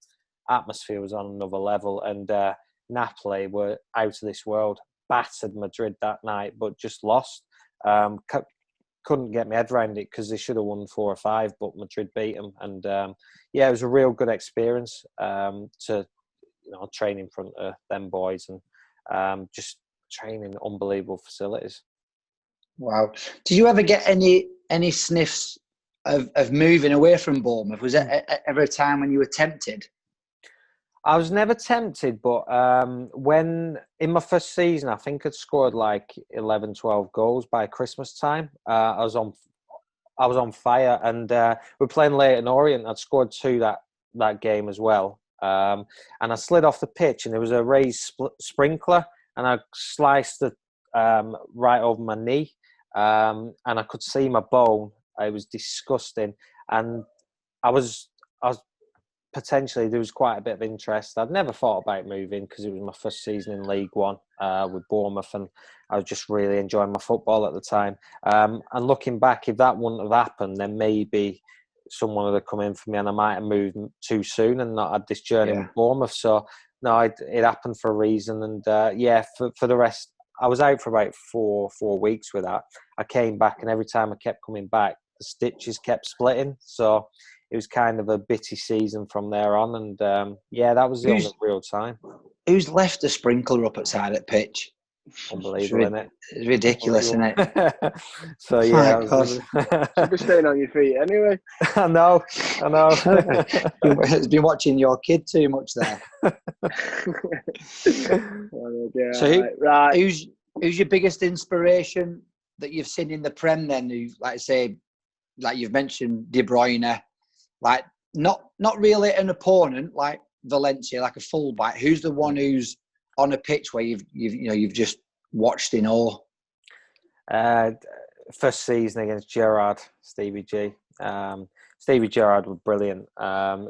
Atmosphere was on another level, and Napoli were out of this world. Battered Madrid that night, but just lost. Couldn't get my head around it because they should have won 4 or 5, but Madrid beat them. And it was a real good experience to train in front of them boys and just training unbelievable facilities. Wow! Did you ever get any sniffs of moving away from Bournemouth? Was there ever a time when you were tempted? I was never tempted, but when in my first season, I think I'd scored like 11, 12 goals by Christmas time. I was on fire, and we're playing Leyton Orient. I'd scored 2 that game as well, and I slid off the pitch, and there was a raised sprinkler, and I sliced it right over my knee. and I could see my bone. It was disgusting, and I was potentially, there was quite a bit of interest. I'd never thought about moving because it was my first season in League One with Bournemouth, and I was just really enjoying my football at the time. And looking back, if that wouldn't have happened, then maybe someone would have come in for me and I might have moved too soon and not had this journey with Bournemouth. So, no, it happened for a reason. And, for the rest, I was out for about four weeks with that. I came back, and every time I kept coming back, the stitches kept splitting. So it was kind of a bitty season from there on. And, that was the only real time. Who's left the sprinkler up outside at pitch? Unbelievable, isn't it? It's ridiculous, isn't it? So, yeah. Should be staying on your feet anyway. I know. He's been watching your kid too much there. So, right. who's your biggest inspiration that you've seen in the Prem then? Who, like you've mentioned De Bruyne, like not really an opponent like Valencia, like a fullback. Who's the one who's on a pitch where you've just watched in awe? First season against Gerrard, Stevie G. Stevie Gerrard was brilliant.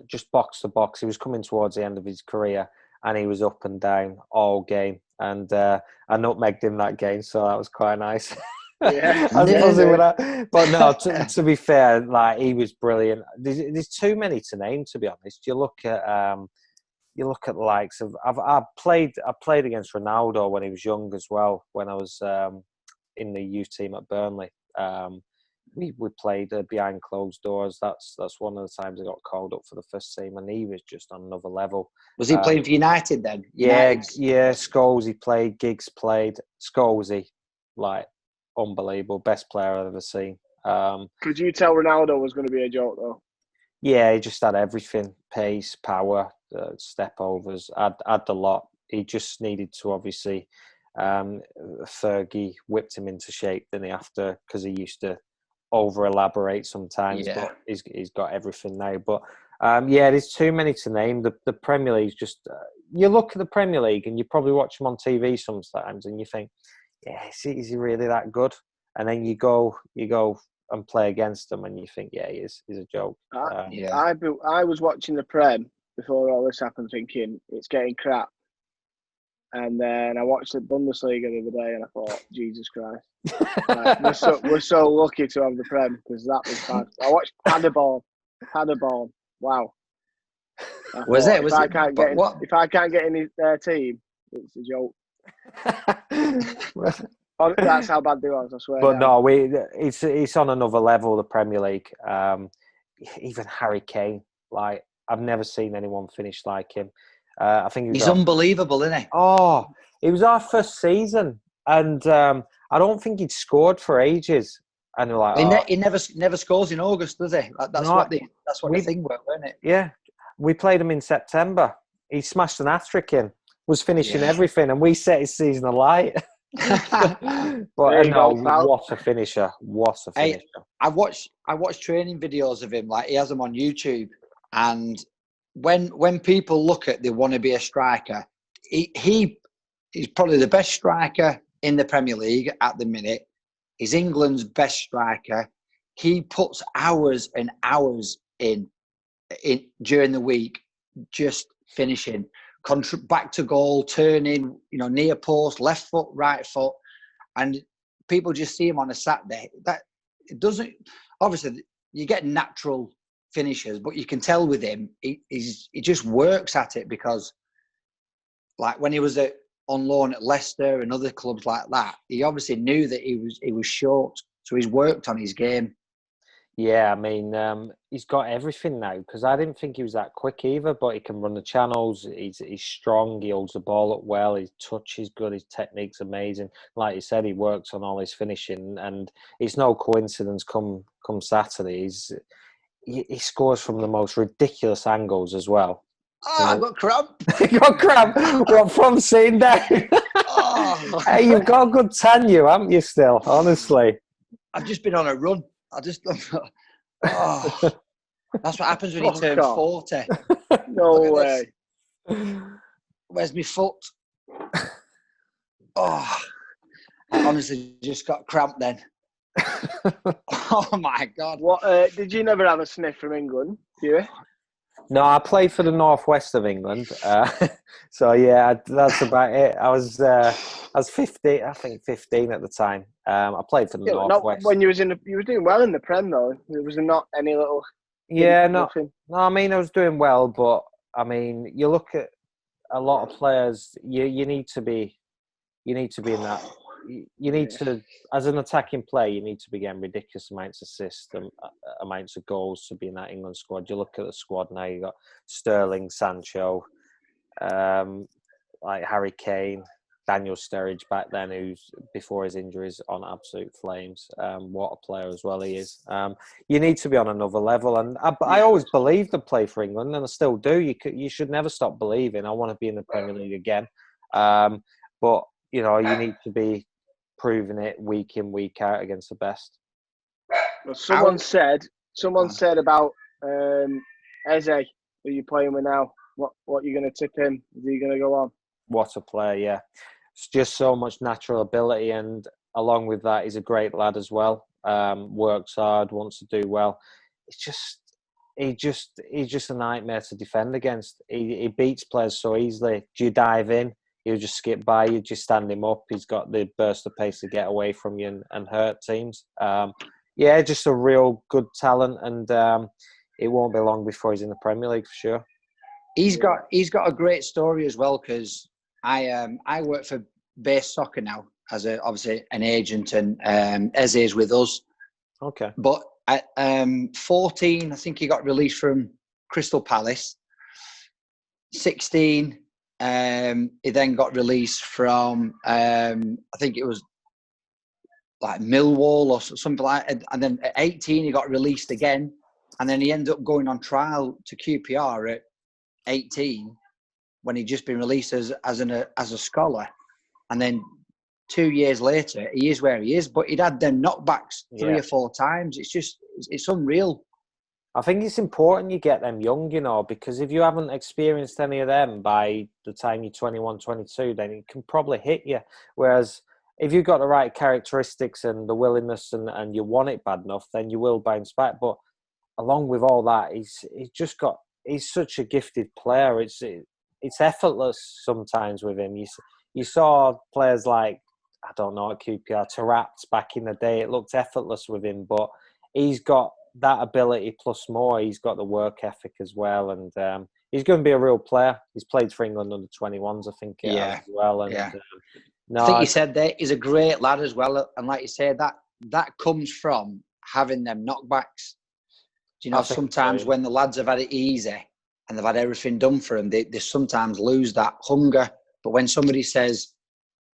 Just box to box. He was coming towards the end of his career, and he was up and down all game. And I nutmegged him that game, so that was quite nice. Yeah, I was buzzing with that. But no, to be fair, like, he was brilliant. There's too many to name, to be honest. You look at the likes of I played against Ronaldo when he was young as well. When I was in the youth team at Burnley, we played behind closed doors. That's one of the times I got called up for the first team, and he was just on another level. Was he playing for United then? Yeah. Scholesy played, Giggs played. Scholesy, like, unbelievable, best player I've ever seen. Could you tell Ronaldo was going to be a joke though? Yeah, he just had everything: pace, power, step overs. Had a lot. He just needed to, obviously. Fergie whipped him into shape, didn't he? After, because he used to over elaborate sometimes, but he's got everything now. But there's too many to name. The Premier League's just you look at the Premier League and you probably watch them on TV sometimes, and you think, is he really that good? And then you go and play against them, and you think, he's a joke. I was watching the Prem before all this happened, thinking it's getting crap. And then I watched the Bundesliga the other day, and I thought, Jesus Christ, we're so lucky to have the Prem, because that was bad. I watched Paderborn. Wow. If I can't get in their team, it's a joke. That's how bad they was, I swear. But no, it's on another level, the Premier League. Even Harry Kane, like, I've never seen anyone finish like him. I think he's unbelievable, isn't he? Oh, it was our first season, and I don't think he'd scored for ages. And they're like, he never scores in August, does he? That's what the thing was, wasn't it? Yeah, we played him in September. He smashed an hat-trick in, was finishing everything, and we set his season alight. But what a finisher! What a finisher! I watched training videos of him. Like, he has them on YouTube, and when people look at they want to be a striker, he's probably the best striker in the Premier League at the minute. He's England's best striker. He puts hours and hours in during the week, just finishing, back to goal, turning, near post, left foot, right foot, and people just see him on a Saturday. That it doesn't. Obviously, you get natural finishers, but you can tell with him, he just works at it, because, like, when he was on loan at Leicester and other clubs like that, he obviously knew that he was short, so he's worked on his game. Yeah, I mean, he's got everything now, because I didn't think he was that quick either, but he can run the channels, he's strong, he holds the ball up well, his touch is good, his technique's amazing. Like you said, he works on all his finishing, and it's no coincidence come Saturday, he scores from the most ridiculous angles as well. Oh, I got cramp. You got cramp? What, from sitting down? Oh. Hey, you've got a good tan, haven't you, still, honestly? I've just been on a run. That's what happens when you turn 40. No way. Where's my foot? Oh, I honestly just got cramp then. Oh my God! What did you never have a sniff from England, Pugh? No, I played for the northwest of England, so yeah, that's about it. I was 15, I think 15 at the time. I played for the Yeah, but not northwest. when you was you were doing well in the Prem though. There was not any little. Yeah, nothing. no. I mean, I was doing well, but I mean, you look at a lot of players. You need to be in that. You need to, as an attacking player, you need to be getting ridiculous amounts of assists and amounts of goals to be in that England squad. You look at the squad now. You got Sterling, Sancho, like Harry Kane, Daniel Sturridge back then, who's before his injuries on absolute flames. What a player as well he is. You need to be on another level, and I always believed to play for England, and I still do. You should never stop believing. I want to be in the Premier League again, but you need to be proving it week in, week out against the best. Well, someone said about Eze, who you're playing with now. What you're going to tip him? Is he going to go on? What a player, yeah. It's just so much natural ability, and along with that, he's a great lad as well. Works hard, wants to do well. He's just a nightmare to defend against. He beats players so easily. Do you dive in? He'll just skip by you, just stand him up. He's got the burst of pace to get away from you and hurt teams. Just a real good talent, and it won't be long before he's in the Premier League for sure. He's got a great story as well, because I work for Base Soccer now as obviously an agent, and Eze is with us. Okay. But at 14, I think he got released from Crystal Palace. 16, he then got released from I think it was like Millwall or something like that. And then at 18, he got released again, and then he ended up going on trial to QPR at 18 when he'd just been released as a scholar, and then 2 years later he is where he is. But he'd had them knockbacks 3 or 4 times. It's unreal. I think it's important you get them young, because if you haven't experienced any of them by the time you're 21, 22, then it can probably hit you. Whereas if you've got the right characteristics and the willingness and you want it bad enough, then you will bounce back. But along with all that, he's such a gifted player. It's effortless sometimes with him. You saw players like, I don't know, at QPR, Taarabt back in the day. It looked effortless with him, but he's got that ability plus more. He's got the work ethic as well, and he's going to be a real player. He's played for England under 21s, I think, as well. And I think you said that he's a great lad as well, and like you said, that comes from having them knockbacks. Sometimes when the lads have had it easy and they've had everything done for them, they sometimes lose that hunger. But when somebody says,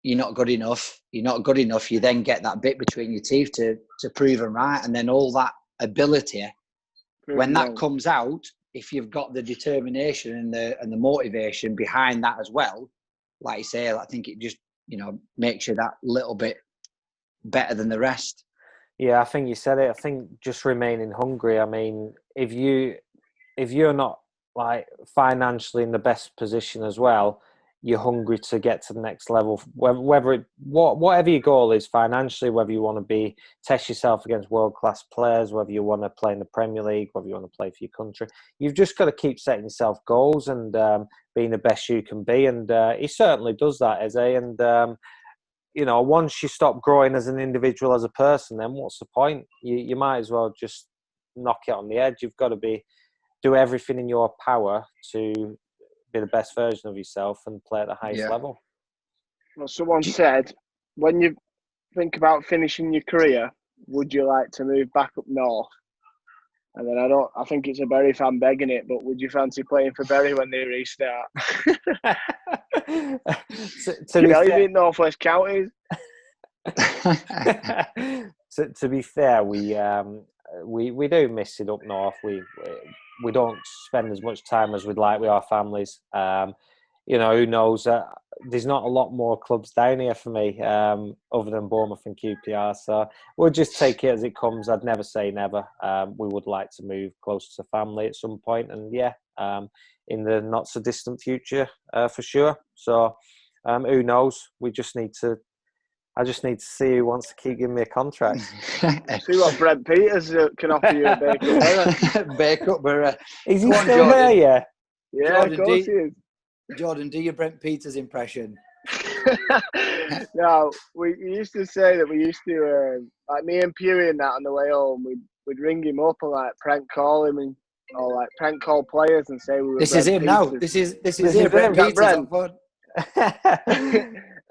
you're not good enough, you then get that bit between your teeth to prove them right. And then all that ability, when that comes out, if you've got the determination and the motivation behind that as well, like you say, I think it just, makes you that little bit better than the rest. Yeah, I think you said it. I think just remaining hungry. I mean, if you're not like financially in the best position as well, you're hungry to get to the next level. Whatever your goal is financially, whether you want to test yourself against world-class players, whether you want to play in the Premier League, whether you want to play for your country, you've just got to keep setting yourself goals and being the best you can be. And he certainly does that, Eze. And once you stop growing as an individual, as a person, then what's the point? You might as well just knock it on the edge. You've got to do everything in your power to be the best version of yourself and play at the highest level. Well, someone said, when you think about finishing your career, would you like to move back up north? And then I think it's a Bury fan begging it, but would you fancy playing for Bury when they restart? You mean North West Counties? To be fair, we do miss it up north. We don't spend as much time as we'd like with our families. Who knows? There's not a lot more clubs down here for me other than Bournemouth and QPR. So we'll just take it as it comes. I'd never say never. We would like to move closer to family at some point, and in the not so distant future for sure. So who knows? We just need to I just need to see who wants to keep giving me a contract. See what Brent Peters can offer you a bake-up. Bake-up Borough. Is he Go on, still Jordan. there? Yeah. Yeah, Jordan, of course he is. Jordan, do your Brent Peters impression. No, we used to say that we used to, like me and Pugh and that on the way home, we'd ring him up and like prank call him or like prank call players and say we were This Brent is him now. Peters. This is This him. is Brent him. Peters Brent. on phone.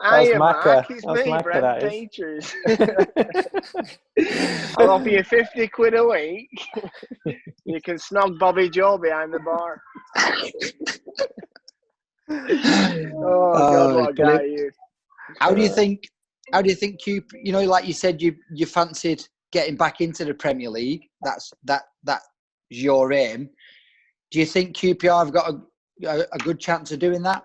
Hiya, Macca. Mark, it's That's me, Macca, Brent that is. Peters. I'll offer you 50 quid a week. You can snog Bobby Joe behind the bar. Oh God, what a guy he is. How do you think Cooper, like you said, you fancied getting back into the Premier League? That's your aim. Do you think QPR have got a good chance of doing that?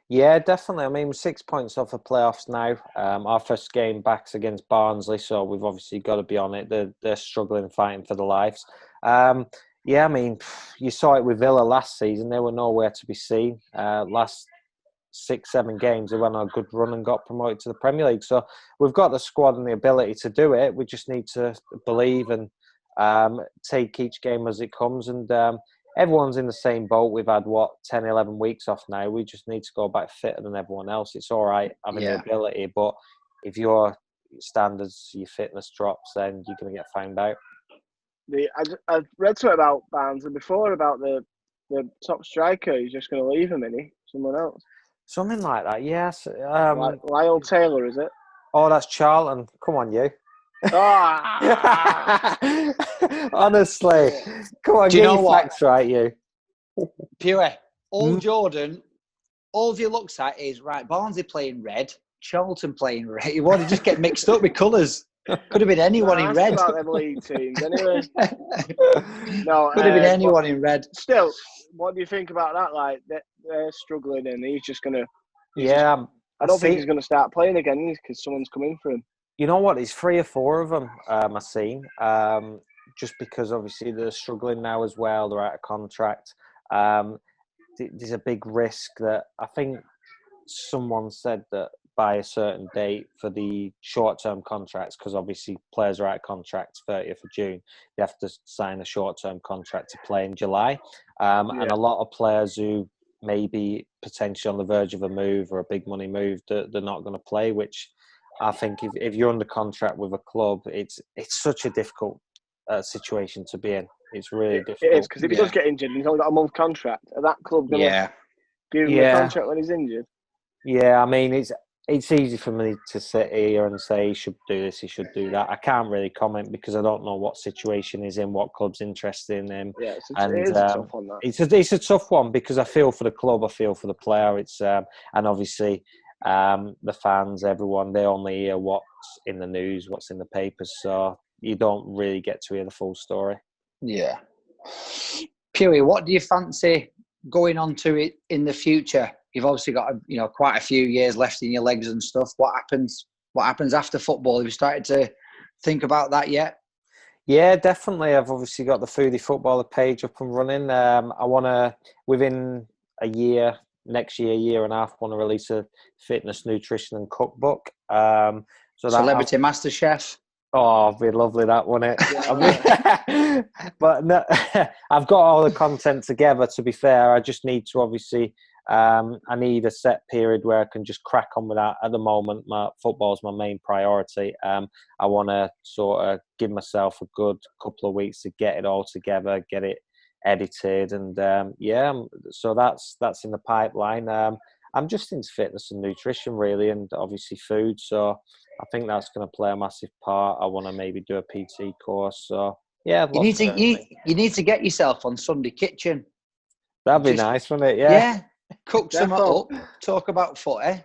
Yeah, definitely. I mean, we're 6 points off the playoffs now. Our first game back's against Barnsley, so we've obviously got to be on it. They're struggling, fighting for their lives. Yeah, I mean, you saw it with Villa last season. They were nowhere to be seen. Last 6-7 games, they went on a good run and got promoted to the Premier League. So we've got the squad and the ability to do it. We just need to believe and take each game as it comes. And everyone's in the same boat. We've had, 10, 11 weeks off now. We just need to go back fitter than everyone else. It's all right having the ability, but if your standards, your fitness drops, then you're going to get found out. I've read something about Barnsley before about the top striker. He's just going to leave him, isn't he? Someone else. Something like that, yes. Lyle Taylor, is it? Oh, that's Charlton. Come on, you. Ah! Honestly. Come on, Do you get know your what? facts right, you. Pure. Jordan, all he looks at is, right, Barnsley playing red, Charlton playing red. You want to just get mixed up with colours. Could have been anyone in red. About them league teams, anyway. No, could have been anyone in red. Still, what do you think about that? Like, they're struggling and he's just going to... Yeah. I don't think he's going to start playing again because someone's coming for him. You know what? It's 3 or 4 of them I've seen. Just because obviously they're struggling now as well. They're out of contract. There's a big risk that I think someone said that by a certain date for the short-term contracts, because obviously players are out of contract 30th of June, they have to sign a short-term contract to play in July. And a lot of players who may be potentially on the verge of a move or a big money move, they're not going to play, which I think if you're under contract with a club, it's such a difficult situation to be in. It's really difficult. It is, because if he does get injured and he's only got a month contract, are that club going to give him a contract when he's injured? Yeah, I mean, it's easy for me to sit here and say he should do this, he should do that. I can't really comment because I don't know what situation he's in, what club's interested in him. Yeah, it is a tough one. That. It's a tough one because I feel for the club, I feel for the player. It's and obviously the fans, everyone, they only hear what's in the news, what's in the papers, so you don't really get to hear the full story. Yeah. Puri, what do you fancy going on to it in the future? You've obviously got quite a few years left in your legs and stuff. What happens after football? Have you started to think about that yet? Yeah, definitely. I've obviously got the Foodie Footballer page up and running. I want to, within a year, next year and a half, want to release a fitness, nutrition and cookbook. Celebrity Master Chef. Oh, it'd be lovely, that, wouldn't it? Yeah. But no, I've got all the content together, to be fair. I just need to obviously, I need a set period where I can just crack on with that. At the moment, football's my main priority. I want to sort of give myself a good couple of weeks to get it all together, get it edited. And so that's in the pipeline. I'm just into fitness and nutrition, really, and obviously food. So I think that's going to play a massive part. I want to maybe do a PT course. So yeah, you need to get yourself on Sunday Kitchen. That'd be nice, wouldn't it? Yeah. Yeah. Cook some up. Talk about footy.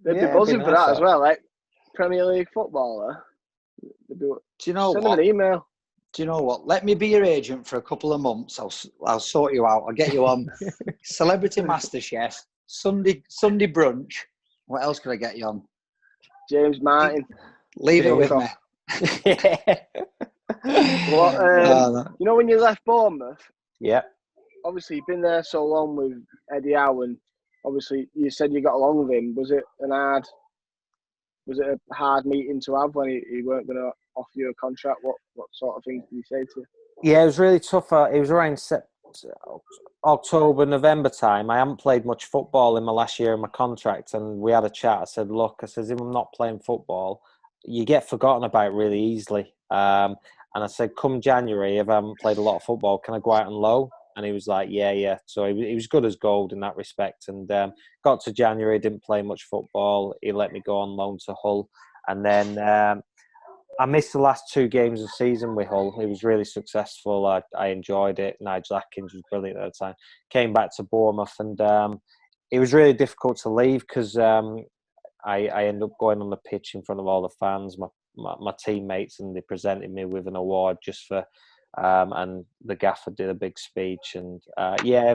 They'd be buzzing for that as well, like Premier League footballer. Do you know Send them an email. Do you know what? Let me be your agent for a couple of months. I'll sort you out. I'll get you on Celebrity Master Chef, Sunday brunch. What else can I get you on? James Martin. Leave it with me. You know when you left Bournemouth? Yeah. Obviously, you've been there so long with Eddie Howe, and obviously you said you got along with him. Was it an hard Was it a hard meeting to have when he weren't going to offer you a contract? What sort of things did he say to you? Yeah, it was really tough. It was around October, November time. I hadn't played much football in my last year of my contract, and we had a chat. I said, look, if I'm not playing football, you get forgotten about really easily. And I said, come January, if I haven't played a lot of football, can I go out on loan? And he was like, yeah. So he was good as gold in that respect. And got to January, didn't play much football. He let me go on loan to Hull. And then I missed the last 2 games of the season with Hull. It was really successful. I enjoyed it. Nigel Atkins was brilliant at the time. Came back to Bournemouth, and it was really difficult to leave because I ended up going on the pitch in front of all the fans, my teammates, and they presented me with an award just for, and the gaffer did a big speech, and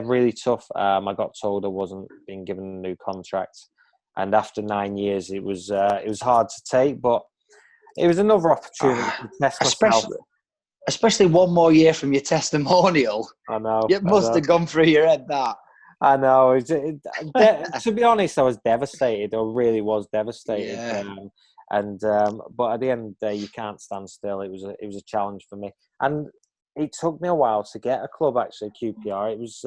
really tough. I got told I wasn't being given a new contract, and after 9 years, it was hard to take, but it was another opportunity to test myself. Especially one more year from your testimonial. I know. It must have gone through your head, that. I know. To be honest, I was devastated. I really was devastated. Yeah. But at the end of the day, you can't stand still. It was a challenge for me, and it took me a while to get a club. Actually, QPR. It was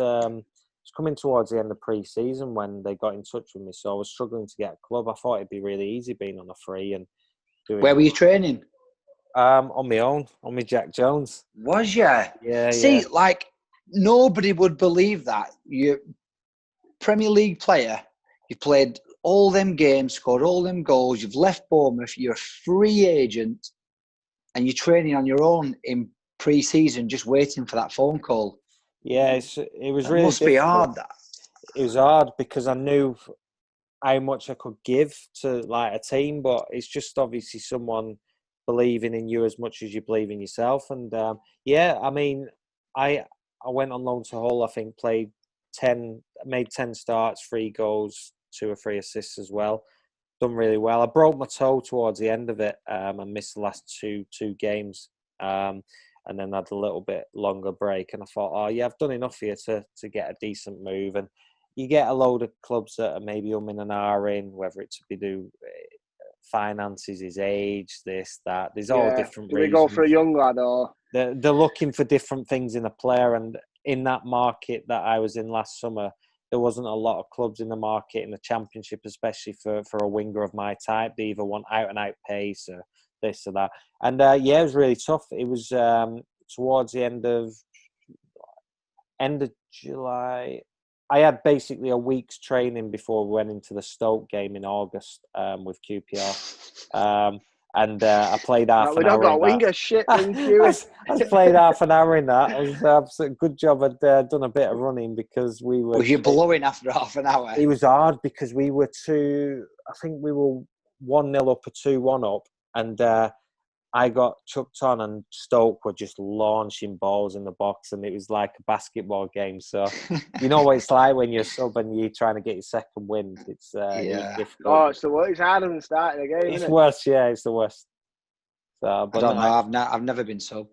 coming towards the end of pre-season when they got in touch with me. So I was struggling to get a club. I thought it'd be really easy being on a free and doing. Where were you training? On my own, on my Jack Jones. Was you? Yeah. See, like nobody would believe that. You're Premier League player. You played all them games, scored all them goals. You've left Bournemouth. You're a free agent, and you're training on your own in pre-season, just waiting for that phone call. Yeah, it was That really must be hard. That. It was hard because I knew how much I could give to like a team, but it's just obviously someone believing in you as much as you believe in yourself. And I mean, I went on loan to Hull. I think made 10 starts, 3 goals, 2 or 3 assists as well. Done really well. I broke my toe towards the end of it and missed the last two games. And then had a little bit longer break. And I thought, I've done enough here to get a decent move. And you get a load of clubs that are maybe in and ahhing, whether it's to do finances, his age, this, that. There's all different do reasons. We go for a young lad, or they're looking for different things in a player. And in that market that I was in last summer, there wasn't a lot of clubs in the market in the Championship, especially for a winger of my type. They either want out and out pace or this or that. And it was really tough. It was towards the end of July. I had basically a week's training before we went into the Stoke game in August with QPR. And I played half an hour. We don't got a winger, shit, Wing Q. I played half an hour in that. It was a good job. I'd done a bit of running because we were. Was you blowing after half an hour? It was hard because we were I think we were 1-0 up or 2-1 up. And I got chucked on, and Stoke were just launching balls in the box, and it was like a basketball game. So you know what it's like when you're sub and you're trying to get your second win. It's difficult. Oh, it's the worst. It's harder than starting a game. It's isn't worse. Yeah, it's the worst. So, but I don't know. I've never been sub.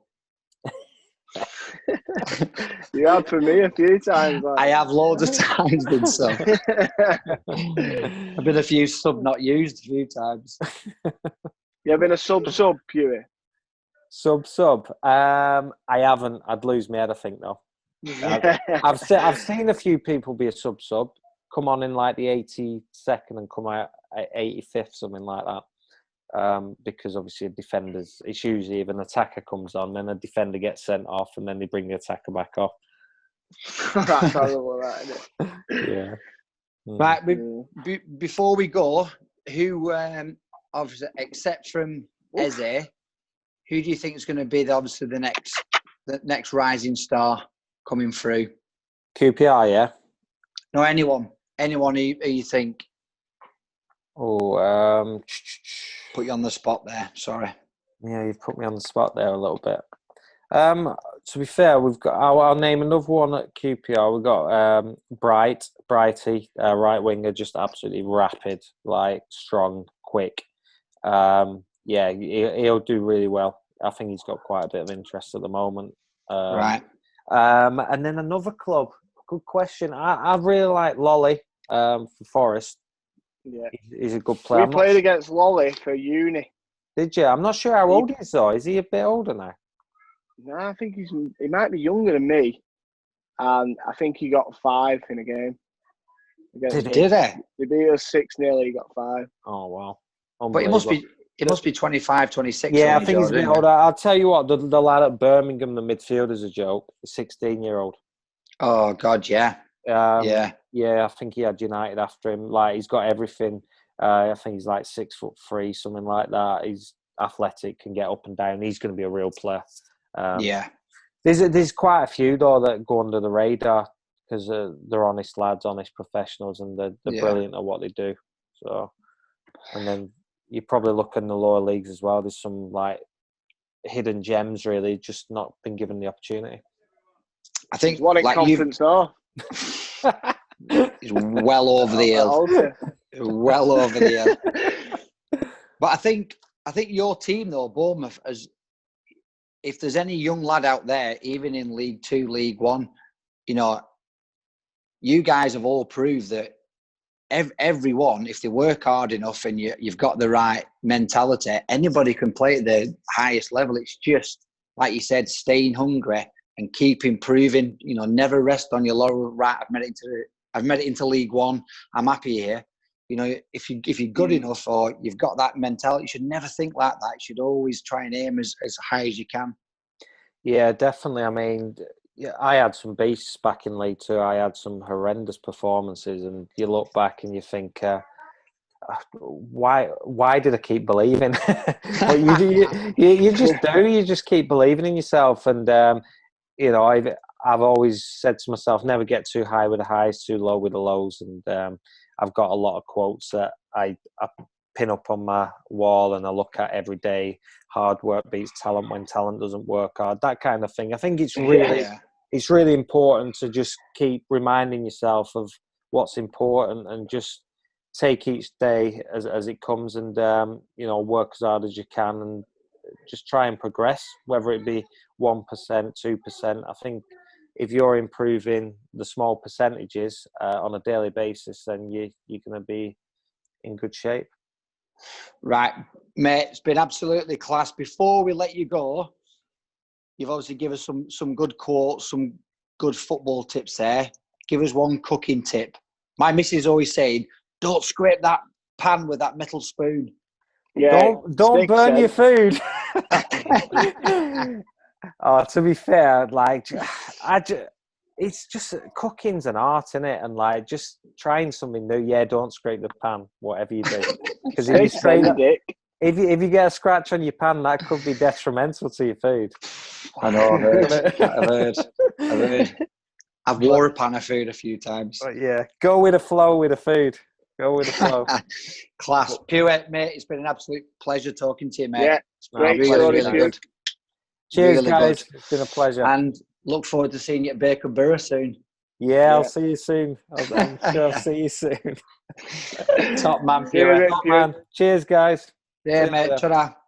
You have for me a few times. Like. I have loads of times been sub. I've been a few sub not used a few times. You ever been a sub, Pugh? Sub. I haven't. I'd lose my head, I think, though. I've seen a few people be a sub, come on in like the 82nd and come out at 85th, something like that. Because obviously defenders, it's usually if an attacker comes on, then a defender gets sent off, and then they bring the attacker back off. That's horrible, that, isn't it? Yeah. Right. Before we go, who, obviously, except from Eze, who do you think is going to be the next rising star coming through? QPR, yeah. No, anyone who you think? Oh, put you on the spot there. Sorry. Yeah, you've put me on the spot there a little bit. To be fair, we've got. I'll name another one at QPR. We've got Brighty, right winger, just absolutely rapid, like strong, quick. He'll do really well. I think he's got quite a bit of interest at the moment. Right. And then another club. Good question. I really like Lolly for Forest. Yeah. He's a good player. We I'm not played against Lolly for uni. Did you? I'm not sure how old he is though. Is he a bit older now? No, I think he might be younger than me. And I think he got 5 in a game. Did us. he? They beat us 6-0, he got 5. Oh wow! But it must be 25, 26. Yeah, I only, think he's a bit Jordan. older. I'll tell you what, the lad at Birmingham, the midfielder's a joke. The 16-year-old. Oh God, yeah. Yeah, I think he had United after him. Like he's got everything. I think he's like 6'3", something like that. He's athletic, can get up and down. He's going to be a real player. Yeah. There's quite a few though that go under the radar because they're honest lads, honest professionals, and they're brilliant at what they do. So, and then you probably look in the lower leagues as well. There's some like hidden gems, really, just not been given the opportunity. I think He's won in conference though. He's well over the hill. Well over the hill. But I think your team though, Bournemouth, as if there's any young lad out there, even in League 2, League 1, you know, you guys have all proved that everyone, if they work hard enough and you've got the right mentality, anybody can play at the highest level. It's just, like you said, staying hungry and keep improving. You know, never rest on your laurel. Right, I've made it into League 1. I'm happy here. You know, if you're good enough or you've got that mentality, you should never think like that. You should always try and aim as high as you can. Yeah, definitely. I mean, I had some beasts back in League 2. I had some horrendous performances, and you look back and you think, why did I keep believing? But you just do. You just keep believing in yourself, and you know, I've always said to myself, never get too high with the highs, too low with the lows, and I've got a lot of quotes that I pin up on my wall and I look at every day. Hard work beats talent when talent doesn't work hard. That kind of thing. I think it's really important to just keep reminding yourself of what's important and just take each day as it comes and you know, work as hard as you can and just try and progress, whether it be 1%, 2%. I think if you're improving the small percentages on a daily basis, then you're going to be in good shape. Right, mate, it's been absolutely class. Before we let you go, you've obviously given us some good quotes, some good football tips there. Give us one cooking tip. My missus always saying, don't scrape that pan with that metal spoon. Yeah, don't burn your food. Oh, to be fair, like it's just cooking's an art, isn't it? And like just trying something new. Yeah, don't scrape the pan, whatever you do, because if you get a scratch on your pan, that could be detrimental to your food. I know. I've heard. I've wore a pan of food a few times. But yeah, go with the flow with the food. Go with the flow. Class. Pugh, mate, it's been an absolute pleasure talking to you, mate. Yeah, great. Really good. Cheers, really guys. Good. It's been a pleasure. And look forward to seeing you at Bacon Borough soon. Yeah, I'll see you soon. I'm sure I'll see you soon. Top man, Pugh. Top man. Cheers, guys. Yeah, mate. Ta-ra.